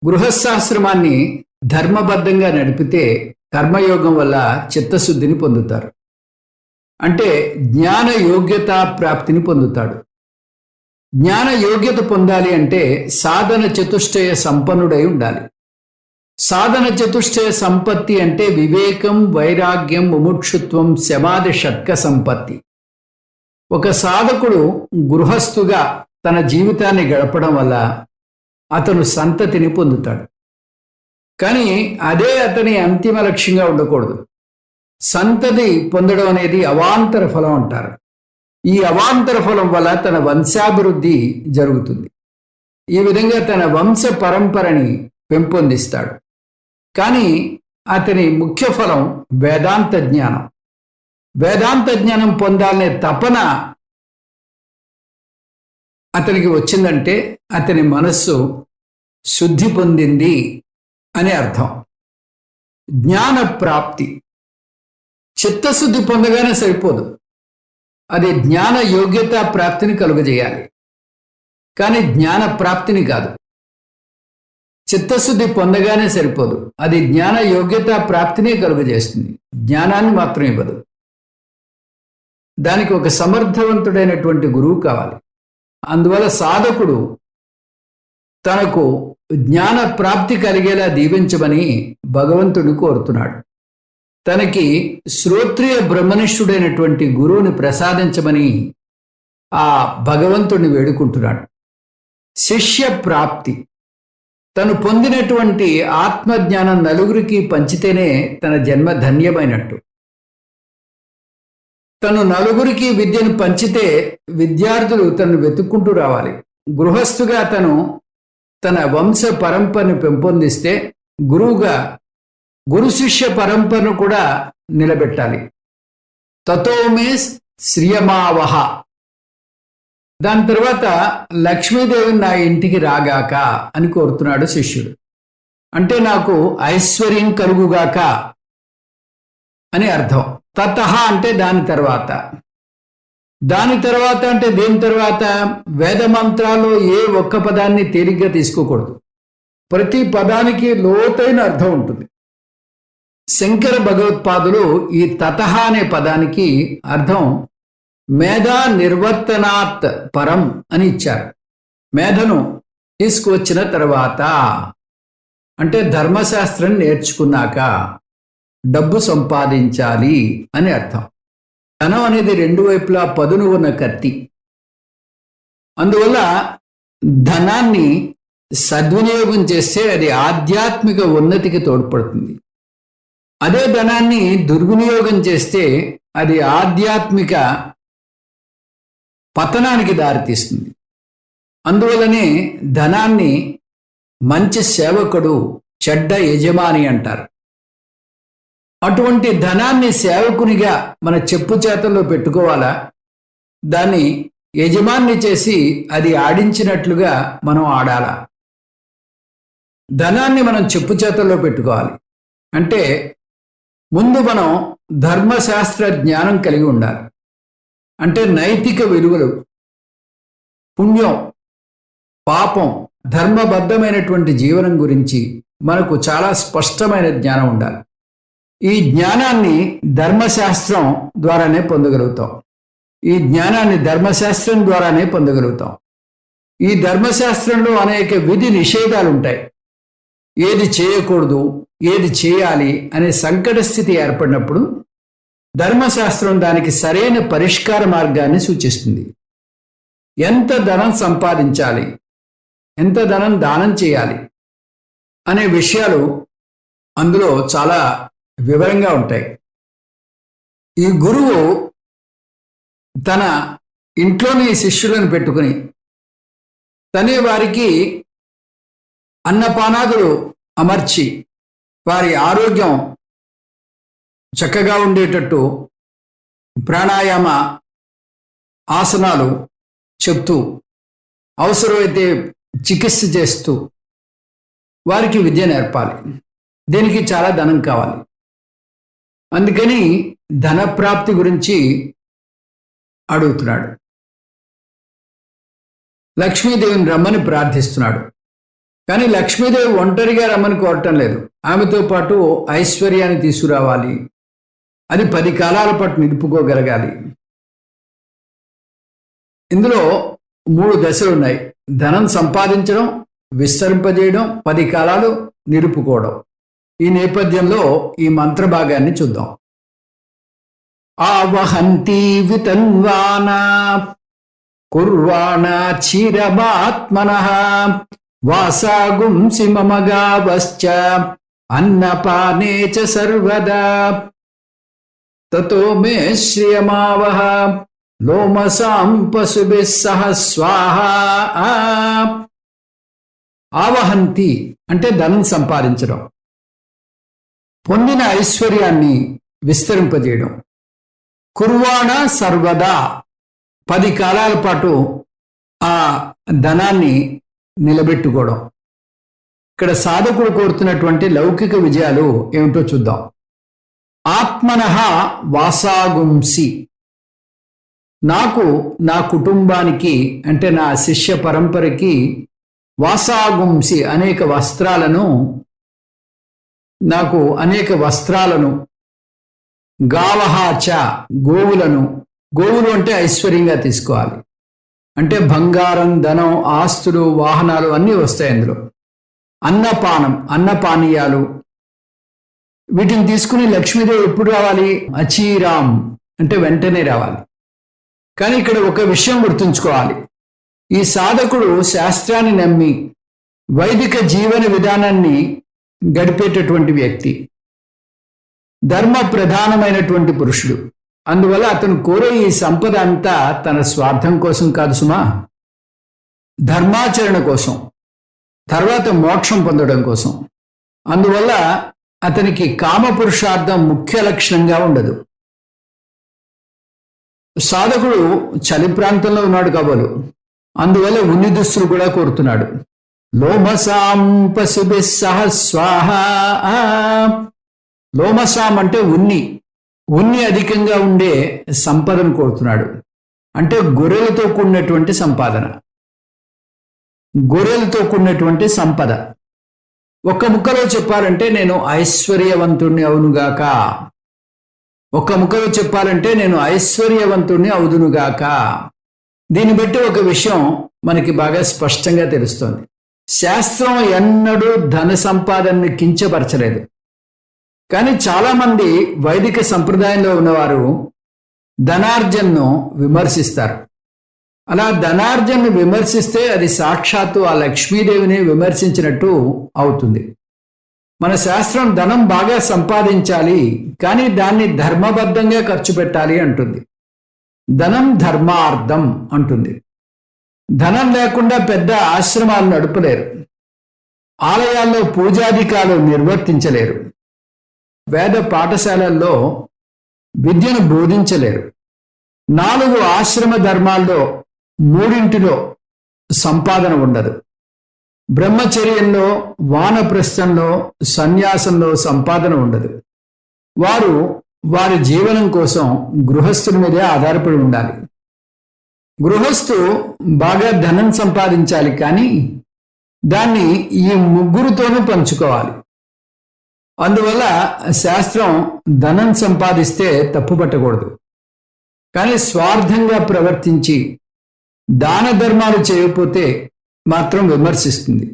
గృహస్థాశ్రమాన్ని ధర్మబద్ధంగా నడిపితే కర్మయోగం వల్ల చిత్తశుద్ధిని పొందుతారు. అంటే జ్ఞాన యోగ్యత ప్రాప్తిని పొందుతాడు. జ్ఞాన యోగ్యత పొందాలి అంటే సాధన చతుష్టయ సంపన్నుడై ఉండాలి. సాధన చతుష్టయ సంపత్తి అంటే వివేకం, వైరాగ్యం, ముముక్షుత్వం, సమాధి షట్క సంపత్తి. ఒక సాధకుడు గృహస్థుగా తన జీవితాన్ని గడపడం వల్ల అతను సంతతిని పొందుతాడు. కానీ అదే అతని అంతిమ లక్ష్యంగా ఉండకూడదు. సంతతి పొందడం అనేది అవాంతర ఫలం అంటారు. ఈ అవాంతర ఫలం వల్ల తన వంశాభివృద్ధి జరుగుతుంది. ఈ విధంగా తన వంశ పరంపరని పెంపొందిస్తాడు. కానీ అతని ముఖ్య ఫలం వేదాంత జ్ఞానం. వేదాంత జ్ఞానం పొందాలనే తపన అతనికి వచ్చిందంటే అతని మనస్సు శుద్ధి పొందింది అని అర్థం. జ్ఞాన ప్రాప్తి. చిత్తశుద్ధి పొందగానే సరిపోదు, అది జ్ఞాన యోగ్యత ప్రాప్తిని కలుగజేయాలి, కానీ జ్ఞాన ప్రాప్తిని కాదు. చిత్తశుద్ధి పొందగానే సరిపోదు, అది జ్ఞాన యోగ్యత ప్రాప్తిని కలుగజేస్తుంది, జ్ఞానాన్ని మాత్రం ఇవ్వదు. దానికి ఒక సమర్థవంతుడైనటువంటి గురువు కావాలి. అందువల్ల సాధకుడు తనకు జ్ఞాన ప్రాప్తి కలిగేలా దీవించమని భగవంతుడు కోరుతున్నాడు. తనకి శ్రోత్రియ బ్రహ్మనిష్ఠుడైనటువంటి గురువుని ప్రసాదించమని ఆ భగవంతుడిని వేడుకుంటున్నాడు. శిష్య ప్రాప్తి. తను పొందినటువంటి ఆత్మజ్ఞానం నలుగురికి పంచితేనే తన జన్మ ధన్యమైనట్టు. తను నలుగురికి విద్యను పంచితే విద్యార్థులు తను వెతుక్కుంటూ రావాలి. గృహస్థుగా తను తన వంశ పరంపరను పెంపొందిస్తే గురువుగా గురు శిష్య పరంపరను కూడా నిలబెట్టాలి. తతోమే శ్రియమావహ. దాని తర్వాత లక్ష్మీదేవిని నా ఇంటికి రాగాక అని కోరుతున్నాడు శిష్యుడు. అంటే నాకు ఐశ్వర్యం కలుగుగాక అని అర్థం. తతః అంటే దాని తర్వాత. దాని తర్వాత అంటే దేని తర్వాత? వేద మంత్రాల్లో ఏ ఒక్క పదాన్ని తేలిగ్గా తీసుకోకూడదు. ప్రతి పదానికి లోతైన అర్థం ఉంటుంది. శంకర భగవత్పాదులు ఈ తతః అనే పదానికి అర్థం మేధా నిర్వర్తనాత్ పరం అని ఇచ్చారు. మేధను తీసుకువచ్చిన తర్వాత అంటే ధర్మశాస్త్రం నేర్చుకున్నాక డబ్బు సంపాదించాలి అని అర్థం. ధనం అనేది రెండు వైపులా పదును ఉన్న కత్తి. అందువల్ల ధనాన్ని సద్వినియోగం చేస్తే అది ఆధ్యాత్మిక ఉన్నతికి తోడ్పడుతుంది. అదే ధనాన్ని దుర్వినియోగం చేస్తే అది ఆధ్యాత్మిక పతనానికి దారితీస్తుంది. అందువల్లనే ధనాన్ని మంచి సేవకుడు, చెడ్డ యజమాని అంటారు. అటువంటి ధనాన్ని సేవకునిగా మన చెప్పు చేతల్లో పెట్టుకోవాలా, దాన్ని యజమాన్ని చేసి అది ఆడించినట్లుగా మనం ఆడాలా? ధనాన్ని మనం చెప్పు చేతల్లో పెట్టుకోవాలి అంటే ముందు మనం ధర్మశాస్త్ర జ్ఞానం కలిగి ఉండాలి. అంటే నైతిక విలువలు, పుణ్యం, పాపం, ధర్మబద్ధమైనటువంటి జీవనం గురించి మనకు చాలా స్పష్టమైన జ్ఞానం ఉండాలి. ఈ జ్ఞానాన్ని ధర్మశాస్త్రం ద్వారానే పొందగలుగుతాం. ఈ జ్ఞానాన్ని ధర్మశాస్త్రం ద్వారానే పొందగలుగుతాం. ఈ ధర్మశాస్త్రంలో అనేక విధి నిషేధాలు ఉంటాయి. ఏది చేయకూడదు, ఏది చేయాలి అనే సంకట స్థితి ఏర్పడినప్పుడు ధర్మశాస్త్రం దానికి సరైన పరిష్కార మార్గాన్ని సూచిస్తుంది. ఎంత ధనం సంపాదించాలి, ఎంత ధనం దానం చేయాలి అనే విషయాలు అందులో చాలా వివరంగా ఉంటాయి. ఈ గురువు తన ఇంట్లోని శిష్యులను పెట్టుకుని తనే వారికి అన్నపానాదులు అమర్చి వారి ఆరోగ్యం చక్కగా ఉండేటట్టు ప్రాణాయామ ఆసనాలు చెప్తూ అవసరమైతే చికిత్స చేస్తూ వారికి విద్య నేర్పాలి. దీనికి చాలా ధనం కావాలి. అందుకని ధన ప్రాప్తి గురించి అడుగుతున్నాడు. లక్ష్మీదేవిని రమ్మని ప్రార్థిస్తున్నాడు. కానీ లక్ష్మీదేవి ఒంటరిగా రమ్మని కోరటం లేదు. ఆమెతో పాటు ఐశ్వర్యాన్ని తీసుకురావాలి. అది 10 కాలాల పాటు నిలుపుకోగలగాలి. ఇందులో 3 దశలు ఉన్నాయి. ధనం సంపాదించడం, విస్తరింపజేయడం, 10 కాలాలు నిలుపుకోవడం. ఈ నేపథ్యంలో ఈ మంత్ర భాగాన్ని చూద్దాం. ఆవహంతి వితన్వానా కుర్వాణా చిరమాత్మనః వాసాగుంసి మమ గావశ్చ అన్నపానే చ సర్వదా. తతో మే శ్రియమావహ లోమసాం పశుభిః సహ స్వాహ. ఆవహంతి అంటే ధనం సంపాదించడం, పొందిన ఐశ్వర్యాన్ని విస్తరింపజేయడం. కుర్వాణ సర్వదా 10 కాలాల పాటు ఆ ధనాన్ని నిలబెట్టుకోవడం. ఇక్కడ సాధకుడు కోరుతున్నటువంటి లౌకిక విజయాలు ఏమిటో చూద్దాం. ఆత్మనః వాసాగుంసి, నాకు నా కుటుంబానికి అంటే నా శిష్య పరంపరకి వాసాగుంసి అనేక వస్త్రాలను గావహాచ గోవులను, గోవులు అంటే ఐశ్వర్యంగా తీసుకోవాలి, అంటే బంగారం, ధనం, ఆస్తులు, వాహనాలు అన్నీ వస్తాయి అందులో. అన్నపానం, అన్నపానీయాలు, వీటిని తీసుకుని లక్ష్మీదేవి ఎప్పుడు రావాలి? అచీరాం అంటే వెంటనే రావాలి. కానీ ఇక్కడ ఒక విషయం గుర్తుంచుకోవాలి. ఈ సాధకుడు శాస్త్రాన్ని నమ్మి వైదిక జీవన విధానాన్ని గడిపేటటువంటి వ్యక్తి, ధర్మ ప్రధానమైనటువంటి పురుషుడు. అందువల్ల అతను కోరే ఈ సంపద అంతా తన స్వార్థం కోసం కాదు సుమా, ధర్మాచరణ కోసం, తర్వాత మోక్షం పొందడం కోసం. అందువల్ల అతనికి కామపురుషార్థం ముఖ్య లక్షణంగా ఉండదు. సాధకుడు చలి ప్రాంతంలో ఉన్నాడు కాబోలు, అందువల్ల ఉన్ని దుస్తులు కూడా కోరుతున్నాడు. లోమసాం పశుభిః సహ స్వాహ. లోమసాం అంటే ఉన్ని అధికంగా ఉండే సంపదను కోరుతున్నాడు. అంటే గొర్రెలతో కూడినటువంటి సంపాదన, గొర్రెలతో కూడినటువంటి సంపద. ఒక్క ముక్కలో చెప్పాలంటే నేను ఐశ్వర్యవంతుణ్ణి అవునుగాక, ఒక్క ముక్కలో చెప్పాలంటే నేను ఐశ్వర్యవంతుణ్ణి అవుదునుగాక. దీన్ని బట్టి ఒక విషయం మనకి బాగా స్పష్టంగా తెలుస్తోంది. శాస్త్రం ఎన్నడూ ధన సంపాదనని కించపరచలేదు. కానీ చాలామంది వైదిక సంప్రదాయంలో ఉన్నవారు ధనార్జన్ను విమర్శిస్తారు. అలా ధనార్జన్ను విమర్శిస్తే అది సాక్షాత్తు ఆ లక్ష్మీదేవిని విమర్శించినట్టు అవుతుంది. మన శాస్త్రం ధనం బాగా సంపాదించాలి, కానీ దాన్ని ధర్మబద్ధంగా ఖర్చు పెట్టాలి అంటుంది. ధనం ధర్మార్థం అంటుంది. ధనం లేకుండా పెద్ద ఆశ్రమాలు నడపలేరు, ఆలయాల్లో పూజాధికాలు నిర్వర్తించలేరు, వేద పాఠశాలల్లో విద్యను బోధించలేరు. 4 ఆశ్రమ ధర్మాల్లో 3 సంపాదన ఉండదు. బ్రహ్మచర్యంలో, వానప్రస్థంలో, సన్యాసంలో సంపాదన ఉండదు. వారు వారి జీవనం కోసం గృహస్థుల మీదే ఆధారపడి ఉండాలి. గృహస్థు బాగా ధనం సంపాదించాలి, కానీ దాన్ని ఈ 3తోనూ పంచుకోవాలి. అందువల్ల శాస్త్రం ధనం సంపాదిస్తే తప్పు పట్టకూడదు, కానీ స్వార్థంగా ప్రవర్తించి దాన ధర్మాలు చేయకపోతే మాత్రం విమర్శిస్తుంది.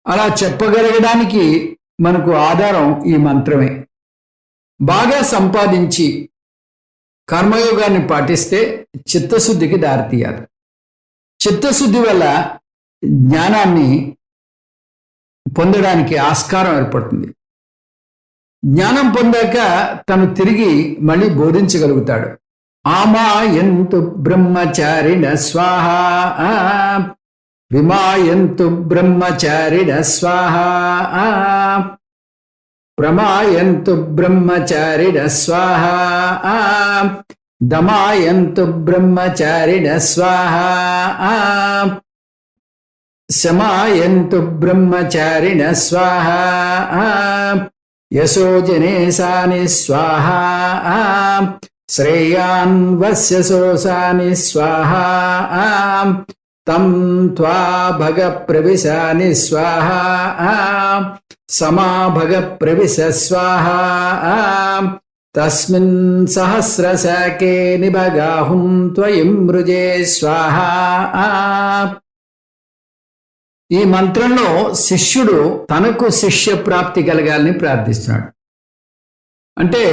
అలా చెప్పగలగడానికి మనకు ఆధారం ఈ మంత్రమే. బాగా సంపాదించి కర్మయోగాన్ని పాటిస్తే చిత్తశుద్ధికి దారితీయాలి. చిత్తశుద్ధి వల్ల జ్ఞానాన్ని పొందడానికి ఆస్కారం ఏర్పడుతుంది. జ్ఞానం పొందాక తను తిరిగి మళ్ళీ బోధించగలుగుతాడు. ఆమాయంతు బ్రహ్మచారిణ స్వాహ, విమాయంతు బ్రహ్మచారిణ స్వాహ, ప్రమాయంతు బ్రహ్మచారిణ స్వాహ, దమాయంతు బ్రహ్మచారిణ స్వాహ, శమాయంతు బ్రహ్మచారిణ స్వాహ, యశోజనేశాని స్వాహ, శ్రేయాన్ వస్యశోసాని స్వాహ, తం త్వా భగ ప్రవిశాని స్వాహ, సమాభగ ప్రవిశ స్వాహ, తస్మిన్ సహస్రశాకే నిభగాహుం త్వయిం మృజే స్వాహ. ఈ మంత్రంలో శిష్యుడు తనకు శిష్య ప్రాప్తి కలగాలని ప్రార్థిస్తున్నాడు. అంటే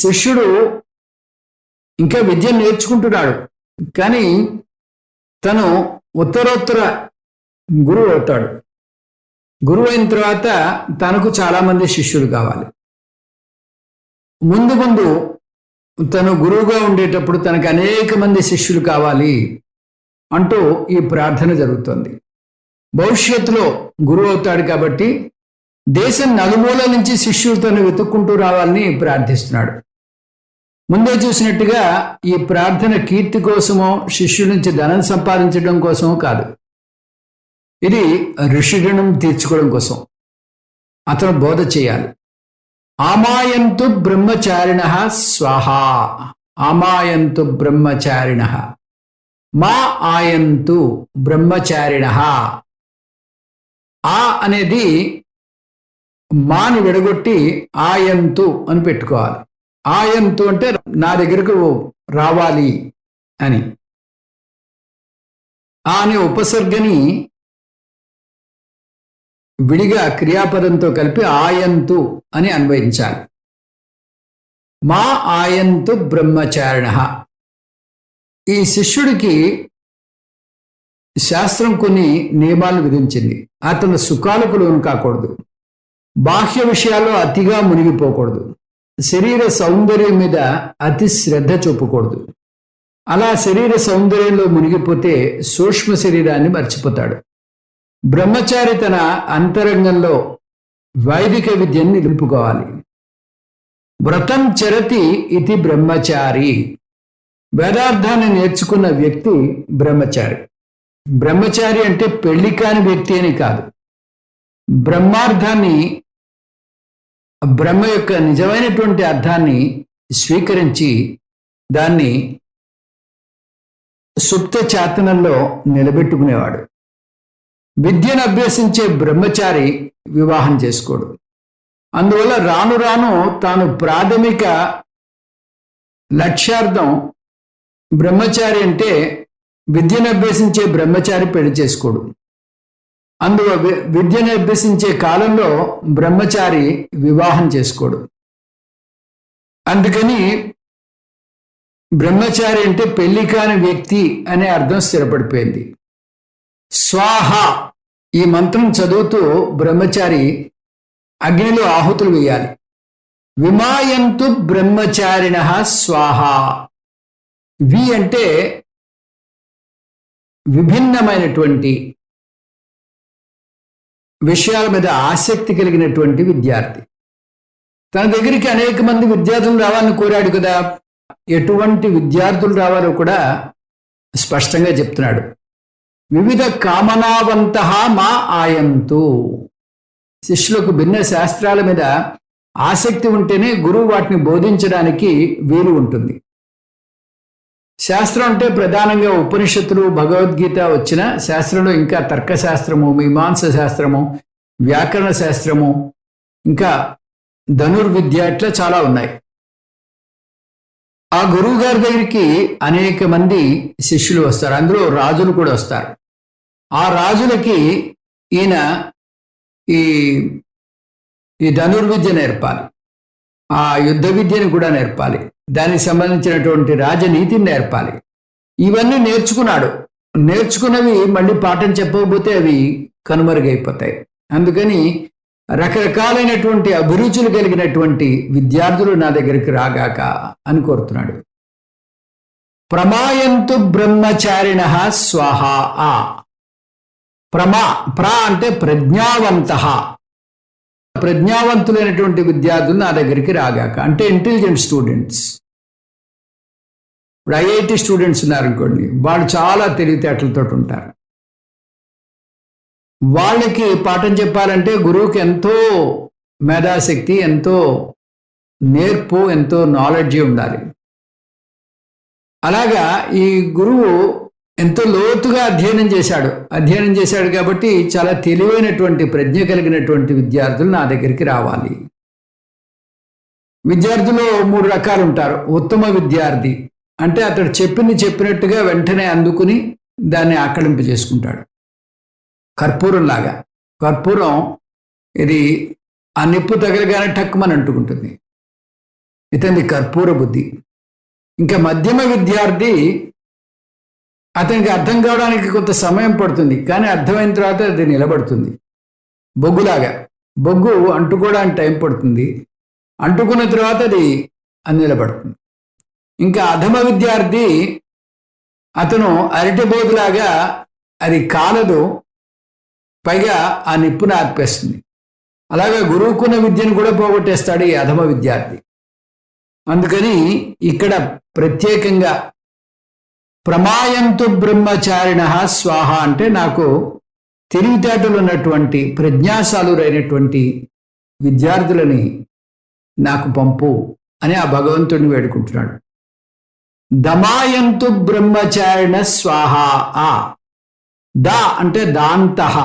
శిష్యుడు ఇంకా విద్య నేర్చుకుంటున్నాడు, కానీ తను ఉత్తరోత్తర గురువు అవుతాడు. గురువు అయిన తర్వాత తనకు చాలామంది శిష్యులు కావాలి. ముందు ముందు తను గురువుగా ఉండేటప్పుడు తనకు అనేక మంది శిష్యులు కావాలి అంటూ ఈ ప్రార్థన జరుగుతుంది. భవిష్యత్తులో గురువు అవుతాడు కాబట్టి దేశం నలుమూల నుంచి శిష్యులు తను వెతుక్కుంటూ రావాలని ప్రార్థిస్తున్నాడు. ముందే చూసినట్టుగా ఈ ప్రార్థన కీర్తి కోసమో శిష్యుల నుంచి ధనం సంపాదించడం కోసమో కాదు. ఇది ఋషి రుణం తీర్చుకోవడం కోసం. అతను బోధ చేయాలి. ఆమాయంతు బ్రహ్మచారిణ స్వాహ, ఆమాయంతు బ్రహ్మచారిణ, మా ఆయంతు బ్రహ్మచారిణ. ఆ అనేది మాని విడగొట్టి ఆయంతు అని పెట్టుకోవాలి. ఆయంతు అంటే నా దగ్గరకు రావాలి అని. ఆ అనే ఉపసర్గని విడిగా క్రియాపదంతో కలిపి ఆయంతు అని అన్వయించాలి. మా ఆయంతు బ్రహ్మచారిణ. ఈ శిష్యుడికి శాస్త్రం కొన్ని నియమాలు విధించింది. అతను సుఖాలకు లోను కాకూడదు, బాహ్య విషయాల్లో అతిగా మునిగిపోకూడదు, శరీర సౌందర్యం మీద అతి శ్రద్ధ చూపకూడదు. అలా శరీర సౌందర్యంలో మునిగిపోతే సూక్ష్మ శరీరాన్ని మర్చిపోతాడు. బ్రహ్మచారి తన అంతరంగంలో వైదిక విద్యను నిలుపుకోవాలి. వ్రతం చరతి ఇది బ్రహ్మచారి. వేదార్థాన్ని నేర్చుకున్న వ్యక్తి బ్రహ్మచారి. బ్రహ్మచారి అంటే పెళ్లి కాని వ్యక్తి అని కాదు. బ్రహ్మార్థాన్ని, బ్రహ్మ యొక్క నిజమైనటువంటి అర్థాన్ని స్వీకరించి దాన్ని సుప్త చేతనంలో నిలబెట్టుకునేవాడు. విద్యను అభ్యసించే బ్రహ్మచారి వివాహం చేసుకోడు. అందువల్ల రాను రాను తాను ప్రాథమిక లక్ష్యార్థం బ్రహ్మచారి అంటే విద్యను అభ్యసించే బ్రహ్మచారి పెళ్లి చేసుకోడు. విద్యను అభ్యసించే కాలంలో బ్రహ్మచారి వివాహం చేసుకోడు. అందుకని బ్రహ్మచారి అంటే పెళ్లి కాని వ్యక్తి అనే అర్థం స్థిరపడిపోయింది. స్వాహ ఈ మంత్రం చదువుతూ బ్రహ్మచారి అగ్నిలో ఆహుతులు వేయాలి. విమాయంతు బ్రహ్మచారిణ స్వాహ. వి అంటే విభిన్నమైనటువంటి విషయాల మీద ఆసక్తి కలిగినటువంటి విద్యార్థి. తన దగ్గరికి అనేక మంది విద్యార్థులు రావాలని కోరాడు కదా. ఎటువంటి విద్యార్థులు రావాలో కూడా స్పష్టంగా చెప్తున్నాడు. వివిధ కామనావంత మా ఆయంతు. శిష్యులకు భిన్న శాస్త్రాల మీద ఆసక్తి ఉంటేనే గురువు వాటిని బోధించడానికి వీలు ఉంటుంది. శాస్త్రం అంటే ప్రధానంగా ఉపనిషత్తులు, భగవద్గీత వచ్చిన శాస్త్రంలో ఇంకా తర్కశాస్త్రము, మీమాంస శాస్త్రము, వ్యాకరణ శాస్త్రము, ఇంకా ధనుర్విద్య ఇట్లా చాలా ఉన్నాయి. ఆ గురువు గారి దగ్గరికి అనేక మంది శిష్యులు వస్తారు. అందులో రాజులు కూడా వస్తారు. ఆ రాజులకి ఈయన ఈ ధనుర్విద్య నేర్పాలి, ఆ యుద్ధ విద్యను కూడా నేర్పాలి, దానికి సంబంధించినటువంటి రాజనీతిని నేర్పాలి. ఇవన్నీ నేర్చుకున్నాడు. నేర్చుకున్నవి మళ్ళీ పాఠం చెప్పకపోతే అవి కనుమరుగైపోతాయి. అందుకని రకరకాలైనటువంటి అభిరుచులు కలిగినటువంటి విద్యార్థులు నా దగ్గరికి రాగాక అని కోరుతున్నాడు. ప్రమాయంతు బ్రహ్మచారిణ స్వాహ. ప్ర అంటే ప్రజ్ఞావంత. ప్రజ్ఞావంతులైనటువంటి విద్యార్థులు నా దగ్గరికి రాగాక అంటే ఇంటెలిజెంట్ స్టూడెంట్స్. ఇప్పుడు ఐఐటి స్టూడెంట్స్ ఉన్నారనుకోండి, వాళ్ళు చాలా తెలివితేటలతో ఉంటారు. వాళ్ళకి పాఠం చెప్పాలంటే గురువుకి ఎంతో మేధాశక్తి, ఎంతో నేర్పు, ఎంతో నాలెడ్జి ఉండాలి. అలాగా ఈ గురువు ఎంతో లోతుగా అధ్యయనం చేశాడు కాబట్టి చాలా తెలివైనటువంటి ప్రజ్ఞ కలిగినటువంటి విద్యార్థులు నా దగ్గరికి రావాలి. విద్యార్థులు 3 రకాలు ఉంటారు. ఉత్తమ విద్యార్థి అంటే అతడు చెప్పినట్టుగా వెంటనే అందుకుని దాన్ని ఆకళింపు చేసుకుంటాడు. కర్పూరంలాగా. కర్పూరం ఇది ఆ నిప్పు తగలగానే టక్కుమని అంటుకుంటుంది. ఇతని కర్పూర బుద్ధి. ఇంకా మధ్యమ విద్యార్థి, అతనికి అర్థం కావడానికి కొంత సమయం పడుతుంది, కానీ అర్థమైన తర్వాత అది నిలబడుతుంది. బొగ్గులాగా. బొగ్గు అంటుకోవడానికి టైం పడుతుంది, అంటుకున్న తర్వాత అది నిలబడుతుంది. ఇంకా అధమ విద్యార్థి అతను అరటిబోదులాగా అది కాలదు, పైగా ఆ నిప్పును ఆర్పేస్తుంది. అలాగే గురువుకున్న విద్యను కూడా పోగొట్టేస్తాడు ఈ అధమ విద్యార్థి. అందుకని ఇక్కడ ప్రత్యేకంగా ప్రమాయంతు బ్రహ్మచారిణ స్వాహ అంటే నాకు తెలివితేటలు ఉన్నటువంటి ప్రజ్ఞాశాలురైనటువంటి విద్యార్థులని నాకు పంపు అని ఆ భగవంతుడిని వేడుకుంటున్నాడు. దమాయంతు బ్రహ్మచారిణ స్వాహ. ద అంటే దాంతః,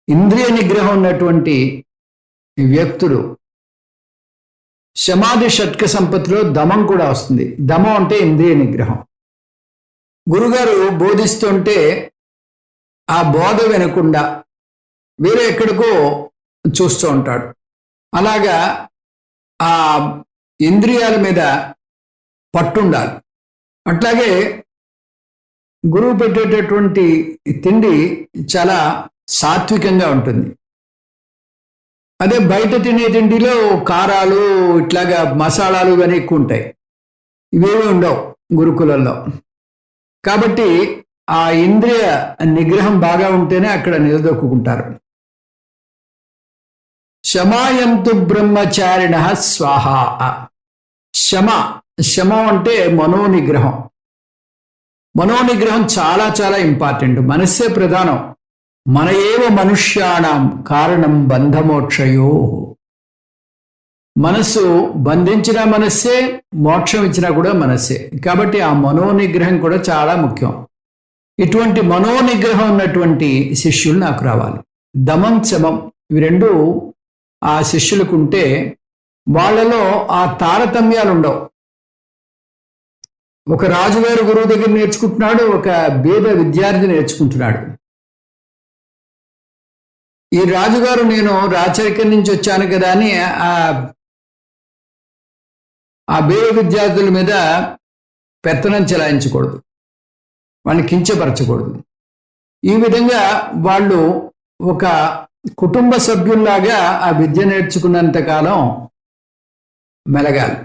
ఇంద్రియ నిగ్రహం ఉన్నటువంటి వ్యక్తులు. సమాధి షట్క సంపత్తిలో దమం కూడా వస్తుంది. దమం అంటే ఇంద్రియ నిగ్రహం. గురుగారు బోధిస్తుంటే ఆ బోధ వినకుండా వేరే ఎక్కడికో చూస్తూ ఉంటాడు. అలాగా ఆ ఇంద్రియాల మీద పట్టుండాలి. అట్లాగే గురువు పెట్టేటటువంటి తిండి చాలా సాత్వికంగా ఉంటుంది. అదే బయట తినే తిండిలో కారాలు ఇట్లాగా మసాలాలు ఇవన్నీ ఎక్కువ ఉంటాయి. ఇవేమీ ఉండవు గురుకులంలో. కాబట్టి ఆ ఇంద్రియ నిగ్రహం బాగా ఉంటేనే అక్కడ నిలదొక్కుంటారు. శమాయంతు బ్రహ్మచారిణ స్వాహ. శమ అంటే మనోనిగ్రహం. మనోనిగ్రహం చాలా చాలా ఇంపార్టెంట్. మనస్సే ప్రధానం. మన ఏవ మనుష్యాణం కారణం బంధమోక్షయో. మనస్సు బంధించిన మనస్సే, మోక్షం ఇచ్చినా కూడా మనస్సే. కాబట్టి ఆ మనోనిగ్రహం కూడా చాలా ముఖ్యం. ఇటువంటి మనోనిగ్రహం ఉన్నటువంటి శిష్యులు నాకు రావాలి. దమం శమం ఇవి రెండు ఆ శిష్యులకు ఉంటే వాళ్ళలో ఆ తారతమ్యాలు ఉండవు. ఒక రాజుగారు గురువు దగ్గర నేర్చుకుంటున్నాడు, ఒక బీద విద్యార్థి నేర్చుకుంటున్నాడు. ఈ రాజుగారు నేను రాచరికం నుంచి వచ్చాను కదా అని ఆ బీద విద్యార్థుల మీద పెత్తనం చెలాయించకూడదు, వాళ్ళని కించపరచకూడదు. ఈ విధంగా వాళ్ళు ఒక కుటుంబ సభ్యుల్లాగా ఆ విద్య నేర్చుకున్నంత కాలం మెలగాలి.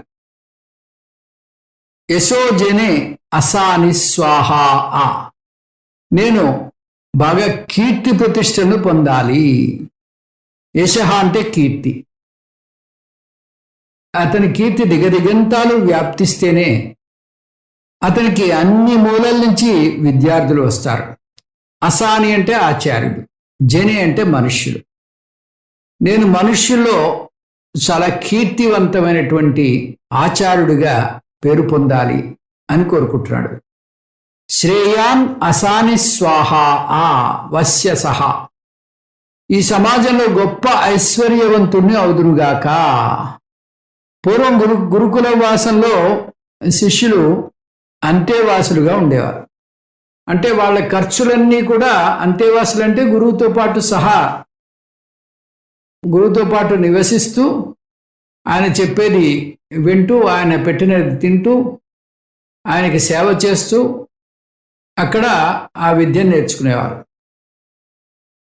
యశోజనే అసాని స్వాహ. నేను బాగా కీర్తి ప్రతిష్టను పొందాలి. యశ అంటే కీర్తి. అతని కీర్తి దిగదిగంతాలు వ్యాప్తిస్తేనే అతనికి అన్ని మూలల నుంచి విద్యార్థులు వస్తారు. అసాని అంటే ఆచార్యుడు, జనే అంటే మనుష్యులు. నేను మనుష్యుల్లో చాలా కీర్తివంతమైనటువంటి ఆచార్యుడిగా పేరు పొందాలి అని కోరుకుంటున్నాడు. శ్రేయాన్ అసాని స్వాహ వశ్య సహ. ఈ సమాజంలో గొప్ప ఐశ్వర్యవంతుణ్ణి అవుదురుగాక. పూర్వం గురుకుల వాసంలో శిష్యులు అంతేవాసులుగా ఉండేవారు. అంటే వాళ్ళ ఖర్చులన్నీ కూడా అంతేవాసులు అంటే గురువుతో పాటు నివసిస్తూ ఆయన చెప్పేది వింటూ, ఆయన పెట్టినది తింటూ, ఆయనకి సేవ చేస్తూ అక్కడ ఆ విద్యను నేర్చుకునేవారు.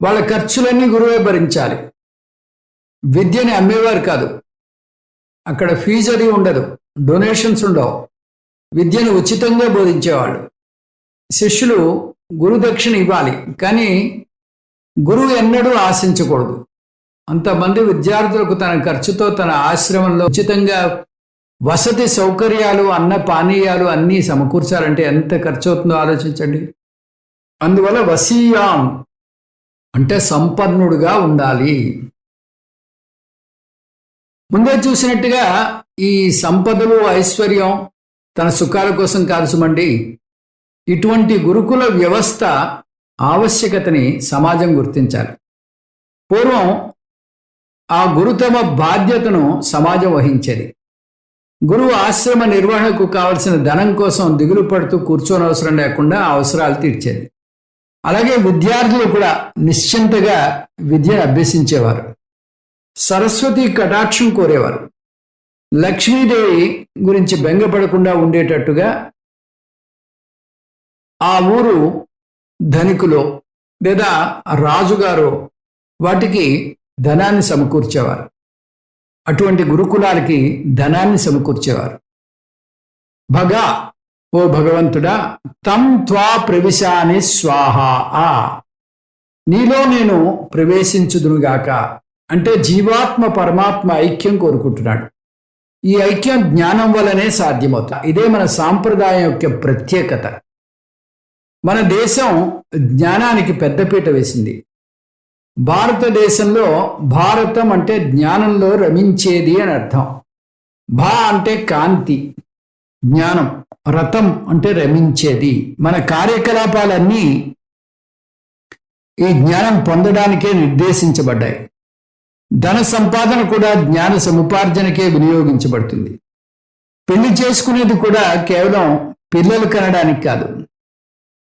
వాళ్ళ ఖర్చులన్నీ గురువే భరించాలి. విద్యని అమ్మేవారు కాదు. అక్కడ ఫీజు అది ఉండదు, డొనేషన్స్ ఉండవు. విద్యను ఉచితంగా బోధించేవాళ్ళు. శిష్యులు గురుదక్షిణ ఇవ్వాలి, కానీ గురువు ఎన్నడూ ఆశించకూడదు. అంతమంది విద్యార్థులకు తన ఖర్చుతో తన ఆశ్రమంలో ఉచితంగా వసతి సౌకర్యాలు, అన్న పానీయాలు అన్నీ సమకూర్చాలంటే ఎంత ఖర్చు అవుతుందో ఆలోచించండి. అందువల్ల వసీయాం అంటే సంపన్నుడుగా ఉండాలి. ముందే చూసినట్టుగా ఈ సంపదలు, ఐశ్వర్యం తన సుఖాల కోసం కాదు సుమండి. ఇటువంటి గురుకుల వ్యవస్థ ఆవశ్యకతని సమాజం గుర్తించాలి. పూర్వం ఆ గురుతమ బాధ్యతను సమాజం వహించేది. గురువు ఆశ్రమ నిర్వహణకు కావలసిన ధనం కోసం దిగులు పడుతూ కూర్చోనవసరం లేకుండా ఆ అవసరాలు తీర్చేది. అలాగే విద్యార్థులు కూడా నిశ్చింతగా విద్యను అభ్యసించేవారు. సరస్వతి కటాక్షం కోరేవారు. లక్ష్మీదేవి గురించి బెంగపడకుండా ఉండేటట్టుగా ఆ ఊరు ధనికులో లేదా రాజుగారు వాటికి ధనాన్ని సమకూర్చేవారు. అటువంటి గురుకులాలకి ధనాన్ని సమకూర్చేవారు. భగా, ఓ భగవంతుడా, తం త్వా ప్రవిశాని స్వాహ, నీలో నేను ప్రవేశించుదునుగాక. అంటే జీవాత్మ పరమాత్మ ఐక్యం కోరుకుంటున్నాడు. ఈ ఐక్యం జ్ఞానం వల్లనే సాధ్యమవుతుంది. ఇదే మన సాంప్రదాయం యొక్క ప్రత్యేకత. మన దేశం జ్ఞానానికి పెద్దపీట వేసింది. భారతదేశంలో భారతం అంటే జ్ఞానంలో రమించేది అని అర్థం. భా అంటే కాంతి, జ్ఞానం. రథం అంటే రమించేది. మన కార్యకలాపాలన్నీ ఈ జ్ఞానం పొందడానికే నిర్దేశించబడ్డాయి. ధన సంపాదన కూడా జ్ఞాన సముపార్జనకే వినియోగించబడుతుంది. పెళ్లి చేసుకునేది కూడా కేవలం పిల్లలు కనడానికి కాదు,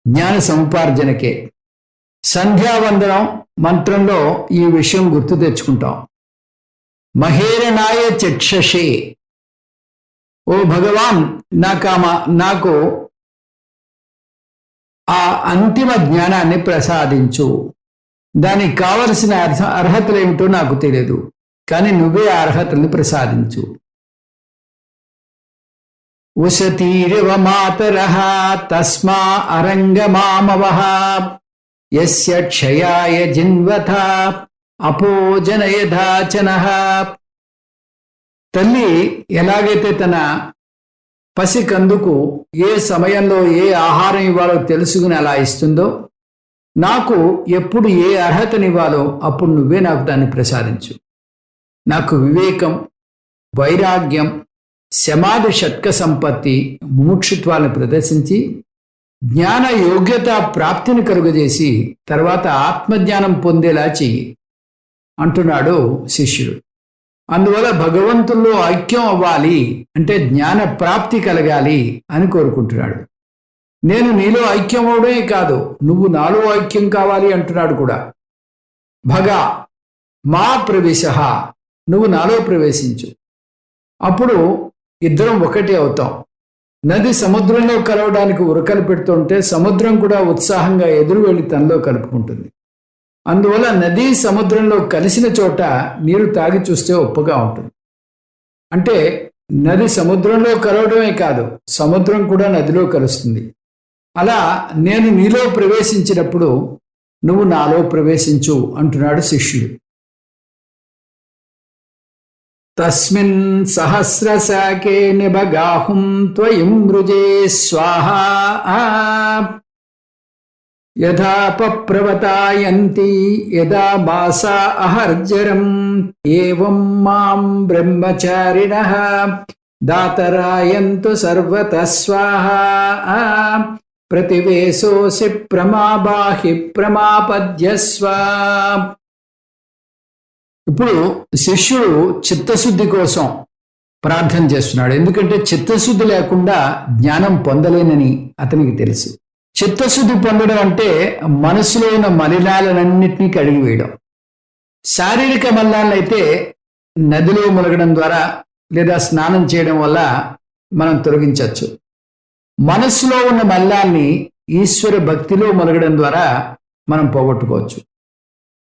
జ్ఞాన సముపార్జనకే. సంధ్యావందనం మంత్రంలో ఈ విషయం గుర్తు తెచ్చుకుంటాం. మహేరణాయ చక్షషే, ఓ భగవాన్, నాకు ఆ అంతిమ జ్ఞానాన్ని ప్రసాదించు. దానికి కావలసిన అర్హతలు ఏమిటో నాకు తెలియదు, కానీ నువ్వే ఆ అర్హతల్ని ప్రసాదించు. ఉషతీరివ మాతరః తస్మా అరంగమామవః యస్య క్షయాయ జిన్వథ అపోజనయధాచనః. తల్లి ఎలాగైతే తన పసికందుకు ఏ సమయంలో ఏ ఆహారం ఇవ్వాలో తెలుసుకుని అలా ఇస్తుందో, నాకు ఎప్పుడు ఏ అర్హతనివ్వాలో అప్పుడు నువ్వే నాకు దాన్ని ప్రసాదించు. నాకు వివేకం, వైరాగ్యం, సమాధి షట్క సంపత్తి, ముముక్షుత్వాలను ప్రదర్శించి జ్ఞాన యోగ్యత ప్రాప్తిని కలుగజేసి తర్వాత ఆత్మజ్ఞానం పొందేలా చెయ్యి అంటున్నాడు శిష్యుడు. అందువల్ల భగవంతుల్లో ఐక్యం అవ్వాలి అంటే జ్ఞాన ప్రాప్తి కలగాలి అని కోరుకుంటున్నాడు. నేను నీలో ఐక్యం అవడమే కాదు, నువ్వు నాలో ఐక్యం కావాలి అంటున్నాడు కూడా. భగా మా ప్రవేశః, నువ్వు నాలో ప్రవేశించు. అప్పుడు ఇద్దరం ఒకటే అవుతాం. నది సముద్రంలో కలవడానికి ఉరకలు పెడుతుంటే సముద్రం కూడా ఉత్సాహంగా ఎదురు వెళ్ళి తనలో కలుపుకుంటుంది. అందువల్ల నది సముద్రంలో కలిసిన చోట నీరు తాగి చూస్తే ఉప్పగా ఉంటుంది. అంటే నది సముద్రంలో కలవడమే కాదు, సముద్రం కూడా నదిలో కలుస్తుంది. అలా నేను నీలో ప్రవేశించినప్పుడు నువ్వు నాలో ప్రవేశించు అంటున్నాడు శిష్యుడు. తస్మిన్ సహస్రశాకే నిబగాహుం త్వయం మృజే స్వాహా యథా పప్రవతాయంతి యదా మాసా అహర్జరం ఏవం మాం బ్రహ్మచారిణః దాతరాయంతు సర్వతః స్వాహా ప్రతివేశోసి ప్రమాబాహి ప్రమాపద్యస్వ. ఇప్పుడు శిష్యుడు చిత్తశుద్ధి కోసం ప్రార్థన చేస్తున్నాడు. ఎందుకంటే చిత్తశుద్ధి లేకుండా జ్ఞానం పొందలేనని అతనికి తెలుసు. చిత్తశుద్ధి పొందడం అంటే మనసులో ఉన్న మలినాలన్నింటినీ కడిగివేయడం. శారీరక మలినాలైతే నదిలో మునగడం ద్వారా లేదా స్నానం చేయడం వల్ల మనం తొలగించవచ్చు. మనస్సులో ఉన్న మలినాల్ని ఈశ్వర భక్తిలో మునగడం ద్వారా మనం పోగొట్టుకోవచ్చు.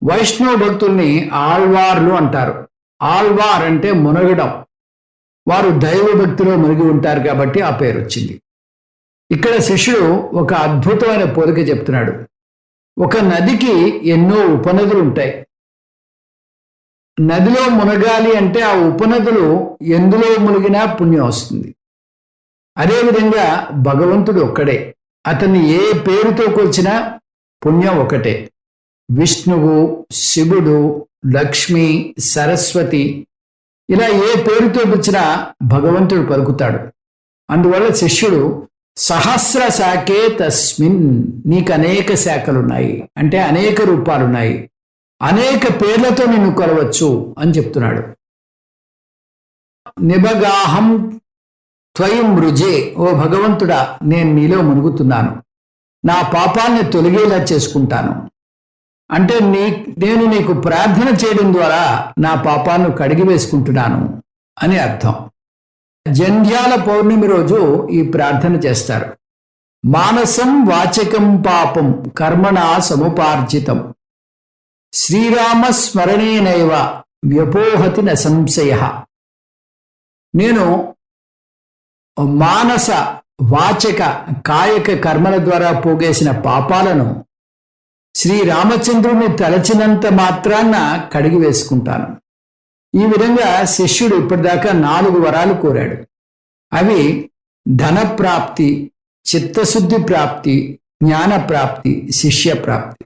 వైష్ణవ భక్తుల్ని ఆళ్వార్లు అంటారు. ఆళ్వార్ అంటే మునగడం. వారు దైవ భక్తిలో మునిగి ఉంటారు కాబట్టి ఆ పేరు వచ్చింది. ఇక్కడ శిష్యుడు ఒక అద్భుతమైన పోలిక చెప్తున్నాడు. ఒక నదికి ఎన్నో ఉపనదులు ఉంటాయి. నదిలో మునగాలి అంటే ఆ ఉపనదులు ఎందులో మునిగినా పుణ్యం వస్తుంది. అదేవిధంగా భగవంతుడు ఒక్కడే. అతన్ని ఏ పేరుతో కొలిచినా పుణ్యం ఒకటే. విష్ణువు, శివుడు, లక్ష్మి, సరస్వతి, ఇలా ఏ పేరుతో పిలిచినా భగవంతుడు పలుకుతాడు. అందువల్ల శిష్యుడు సహస్ర శాఖే తస్మిన్, నీకు అనేక శాఖలున్నాయి అంటే అనేక రూపాలున్నాయి, అనేక పేర్లతో నిన్ను కొలవచ్చు అని చెప్తున్నాడు. నిబగాహం త్వయం మృజే, ఓ భగవంతుడా, నేను నీలో మునుగుతున్నాను, నా పాపాన్ని తొలగేలా చేసుకుంటాను. అంటే నేను నీకు ప్రార్థన చేయడం ద్వారా నా పాపాలను కడిగి వేసుకుంటున్నాను అని అర్థం. జంధ్యాల పౌర్ణమి రోజు ఈ ప్రార్థన చేస్తారు. మానసం వాచకం పాపం కర్మణా సముపార్జితం శ్రీరామ స్మరణేనైవ వ్యపోహతి న సంశయ. నేను మానస వాచక కాయక కర్మల ద్వారా పోగేసిన పాపాలను శ్రీరామచంద్రుని తలచినంత మాత్రాన కడిగి వేసుకుంటాను. ఈ విధంగా శిష్యుడు ఇప్పటిదాకా 4 వరాలు కోరాడు. అవి ధనప్రాప్తి, చిత్తశుద్ధి ప్రాప్తి, జ్ఞాన ప్రాప్తి, శిష్య ప్రాప్తి.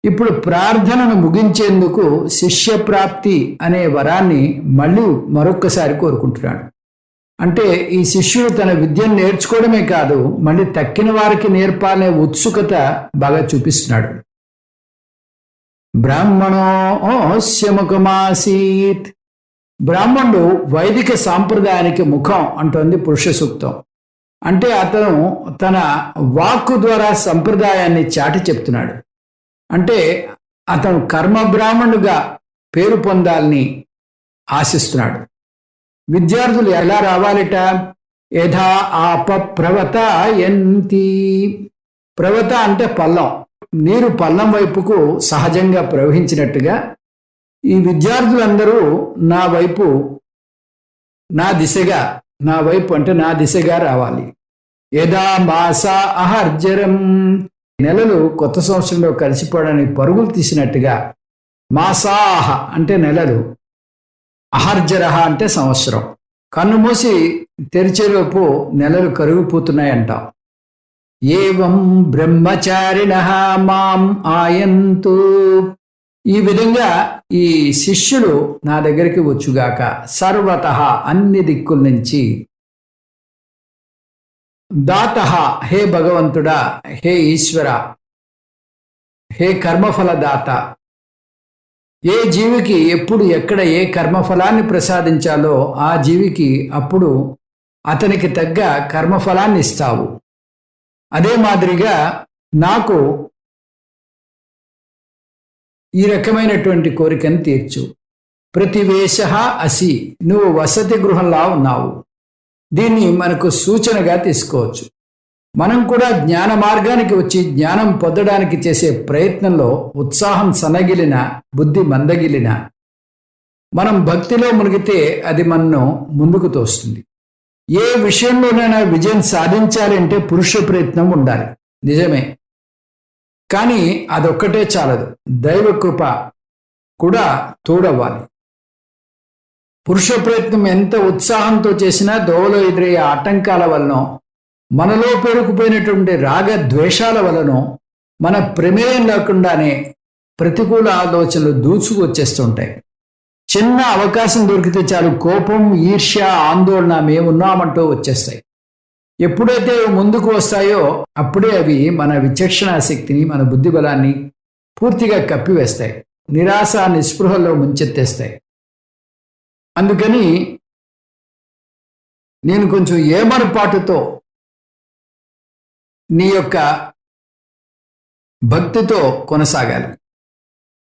ఇప్పుడు ప్రార్థనను ముగించేందుకు శిష్య ప్రాప్తి అనే వరాన్ని మళ్ళీ మరొక్కసారి కోరుకుంటున్నాడు. అంటే ఈ శిష్యుడు తన విద్యను నేర్చుకోవడమే కాదు, మళ్ళీ తక్కిన వారికి నేర్పాలనే ఉత్సుకత బాగా చూపిస్తున్నాడు. బ్రాహ్మణోస్య ముఖమాసీత్. బ్రాహ్మణుడు వైదిక సాంప్రదాయానికి ముఖం అంటోంది పురుష సూక్తం. అంటే అతను తన వాక్కు ద్వారా సంప్రదాయాన్ని చాటి చెప్తున్నాడు. అంటే అతను కర్మ బ్రాహ్మణుడుగా పేరు పొందాలని ఆశిస్తున్నాడు. విద్యార్థులు ఎలా రావాలిట? యథా ఆప ప్రవత యంతి. ప్రవత అంటే పల్లం. నీరు పల్లం వైపుకు సహజంగా ప్రవహించినట్టుగా ఈ విద్యార్థులందరూ నా వైపు అంటే నా దిశగా రావాలి. యథా మాస అహర్జరం. నెలలు కొత్త సంవత్సరంలో కలిసిపోవడానికి పరుగులు తీసినట్టుగా మాసాహ అంటే నెలలు, అహర్జరహ అంటే సంవత్సరం. కన్ను మూసి తెరిచేలోపు నెలలు కరిగిపోతున్నాయంటాం. ఏవం బ్రహ్మచారిణః మాం ఆయంతు. ఈ విధంగా ఈ శిష్యుడు నా దగ్గరికి వచ్చుగాక. సర్వతః అన్ని దిక్కుల నుంచి. దాతః హే భగవంతుడా, హే ఈశ్వర, హే కర్మఫల దాత. ఏ జీవికి ఎప్పుడు ఎక్కడ ఏ కర్మఫలాన్ని ప్రసాదించాలో ఆ జీవికి అప్పుడు అతనికి తగ్గ కర్మఫలాన్ని ఇస్తావు. అదే మాదిరిగా నాకు ఈ రకమైనటువంటి కోరికను తీర్చు. ప్రతివేశ అసి. నువ్వు వసతి గృహంలా ఉన్నావు. దీన్ని మనకు సూచనగా తీసుకోవచ్చు. మనం కూడా జ్ఞాన మార్గానికి వచ్చి జ్ఞానం పొందడానికి చేసే ప్రయత్నంలో ఉత్సాహం సనగిలిన, బుద్ధి మందగిలిన, మనం భక్తిలో మునిగితే అది మనను ముందుకు తోస్తుంది. ఏ విషయంలోనైనా విజయం సాధించాలంటే పురుష ప్రయత్నం ఉండాలి, నిజమే. కానీ అదొక్కటే చాలదు, దైవ కృప కూడా తోడవ్వాలి. పురుష ప్రయత్నం ఎంత ఉత్సాహంతో చేసినా దోవలో ఎదురయ్యే ఆటంకాల వలనో, మనలో పేరుకుపోయినటువంటి రాగ ద్వేషాల వలనో, మన ప్రమేయం లేకుండానే ప్రతికూల ఆలోచనలు దూసుకు వచ్చేస్తుంటాయి. చిన్న అవకాశం దొరికితే చాలు కోపం, ఈర్ష్య, ఆందోళన మేమున్నామంటూ వచ్చేస్తాయి. ఎప్పుడైతే ముందుకు వస్తాయో అప్పుడే అవి మన విచక్షణ శక్తిని, మన బుద్ధి బలాన్ని పూర్తిగా కప్పివేస్తాయి, నిరాశ నిస్పృహల్లో ముంచెత్తేస్తాయి. అందుకని నేను కొంచెం ఏమరపాటుతో నీ యొక్క భక్తితో కొనసాగాలి.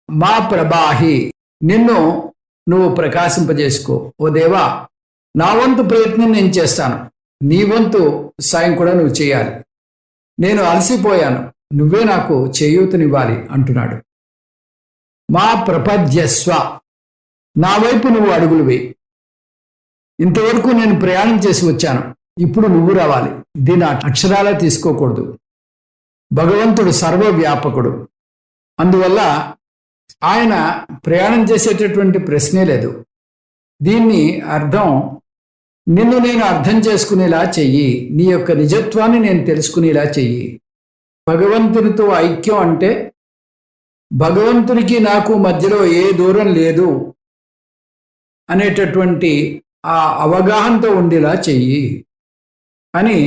మా ప్రభాహి, నిన్ను నువ్వు ప్రకాశింపజేసుకో. ఓ దేవా, నా వంతు ప్రయత్నం నేను చేస్తాను, నీ వంతు సాయం కూడా నువ్వు చేయాలి. నేను అలసిపోయాను, నువ్వే నాకు చేయూతనివ్వాలి అంటున్నాడు. మా ప్రపద్యస్వ, నా వైపు నువ్వు అడుగులు వేయి. ఇంతవరకు నేను ప్రయాణం చేసి వచ్చాను, ఇప్పుడు నువ్వు రావాలి. దీన్ని అక్షరాలా తీసుకోకూడదు. భగవంతుడు సర్వవ్యాపకుడు, అందువల్ల ఆయన ప్రయాణం చేసేటటువంటి ప్రశ్నే లేదు. దీన్ని అర్థం, నిన్ను నేను అర్థం చేసుకునేలా చెయ్యి, నీ యొక్క నిజత్వాన్ని నేను తెలుసుకునేలా చెయ్యి. భగవంతునితో ఐక్యం అంటే భగవంతునికి నాకు మధ్యలో ఏ దూరం లేదు అనేటటువంటి ఆ అవగాహనతో ఉండేలా చెయ్యి అని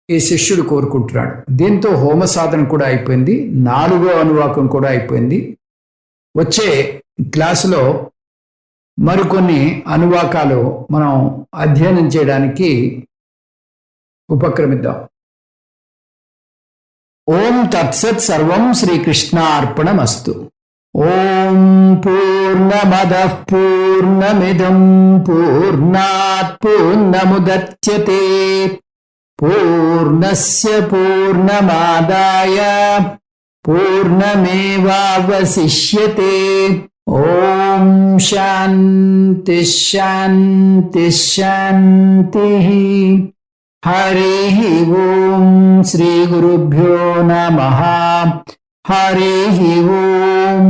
ఈ శిష్యుడు కోరుకుంటున్నాడు. దీంతో హోమ సాధన కూడా అయిపోయింది, 4వ అనువాకం కూడా అయిపోయింది. వచ్చే క్లాసులో మరికొన్ని అనువాకాలు మనం అధ్యయనం చేయడానికి ఉపక్రమిద్దాం. ఓం తత్సత్. సర్వం శ్రీకృష్ణార్పణమస్తు. ఓం పూర్ణమదః పూర్ణమిదం పూర్ణాత్ పూర్ణముదచ్యతే పూర్ణస్య పూర్ణమాదాయ పూర్ణమేవావశిష్యతే. ఓం శాంతి శాంతి శాంతి. హరి ఓం శ్రీ గురుభ్యో నమః. హరి ఓం.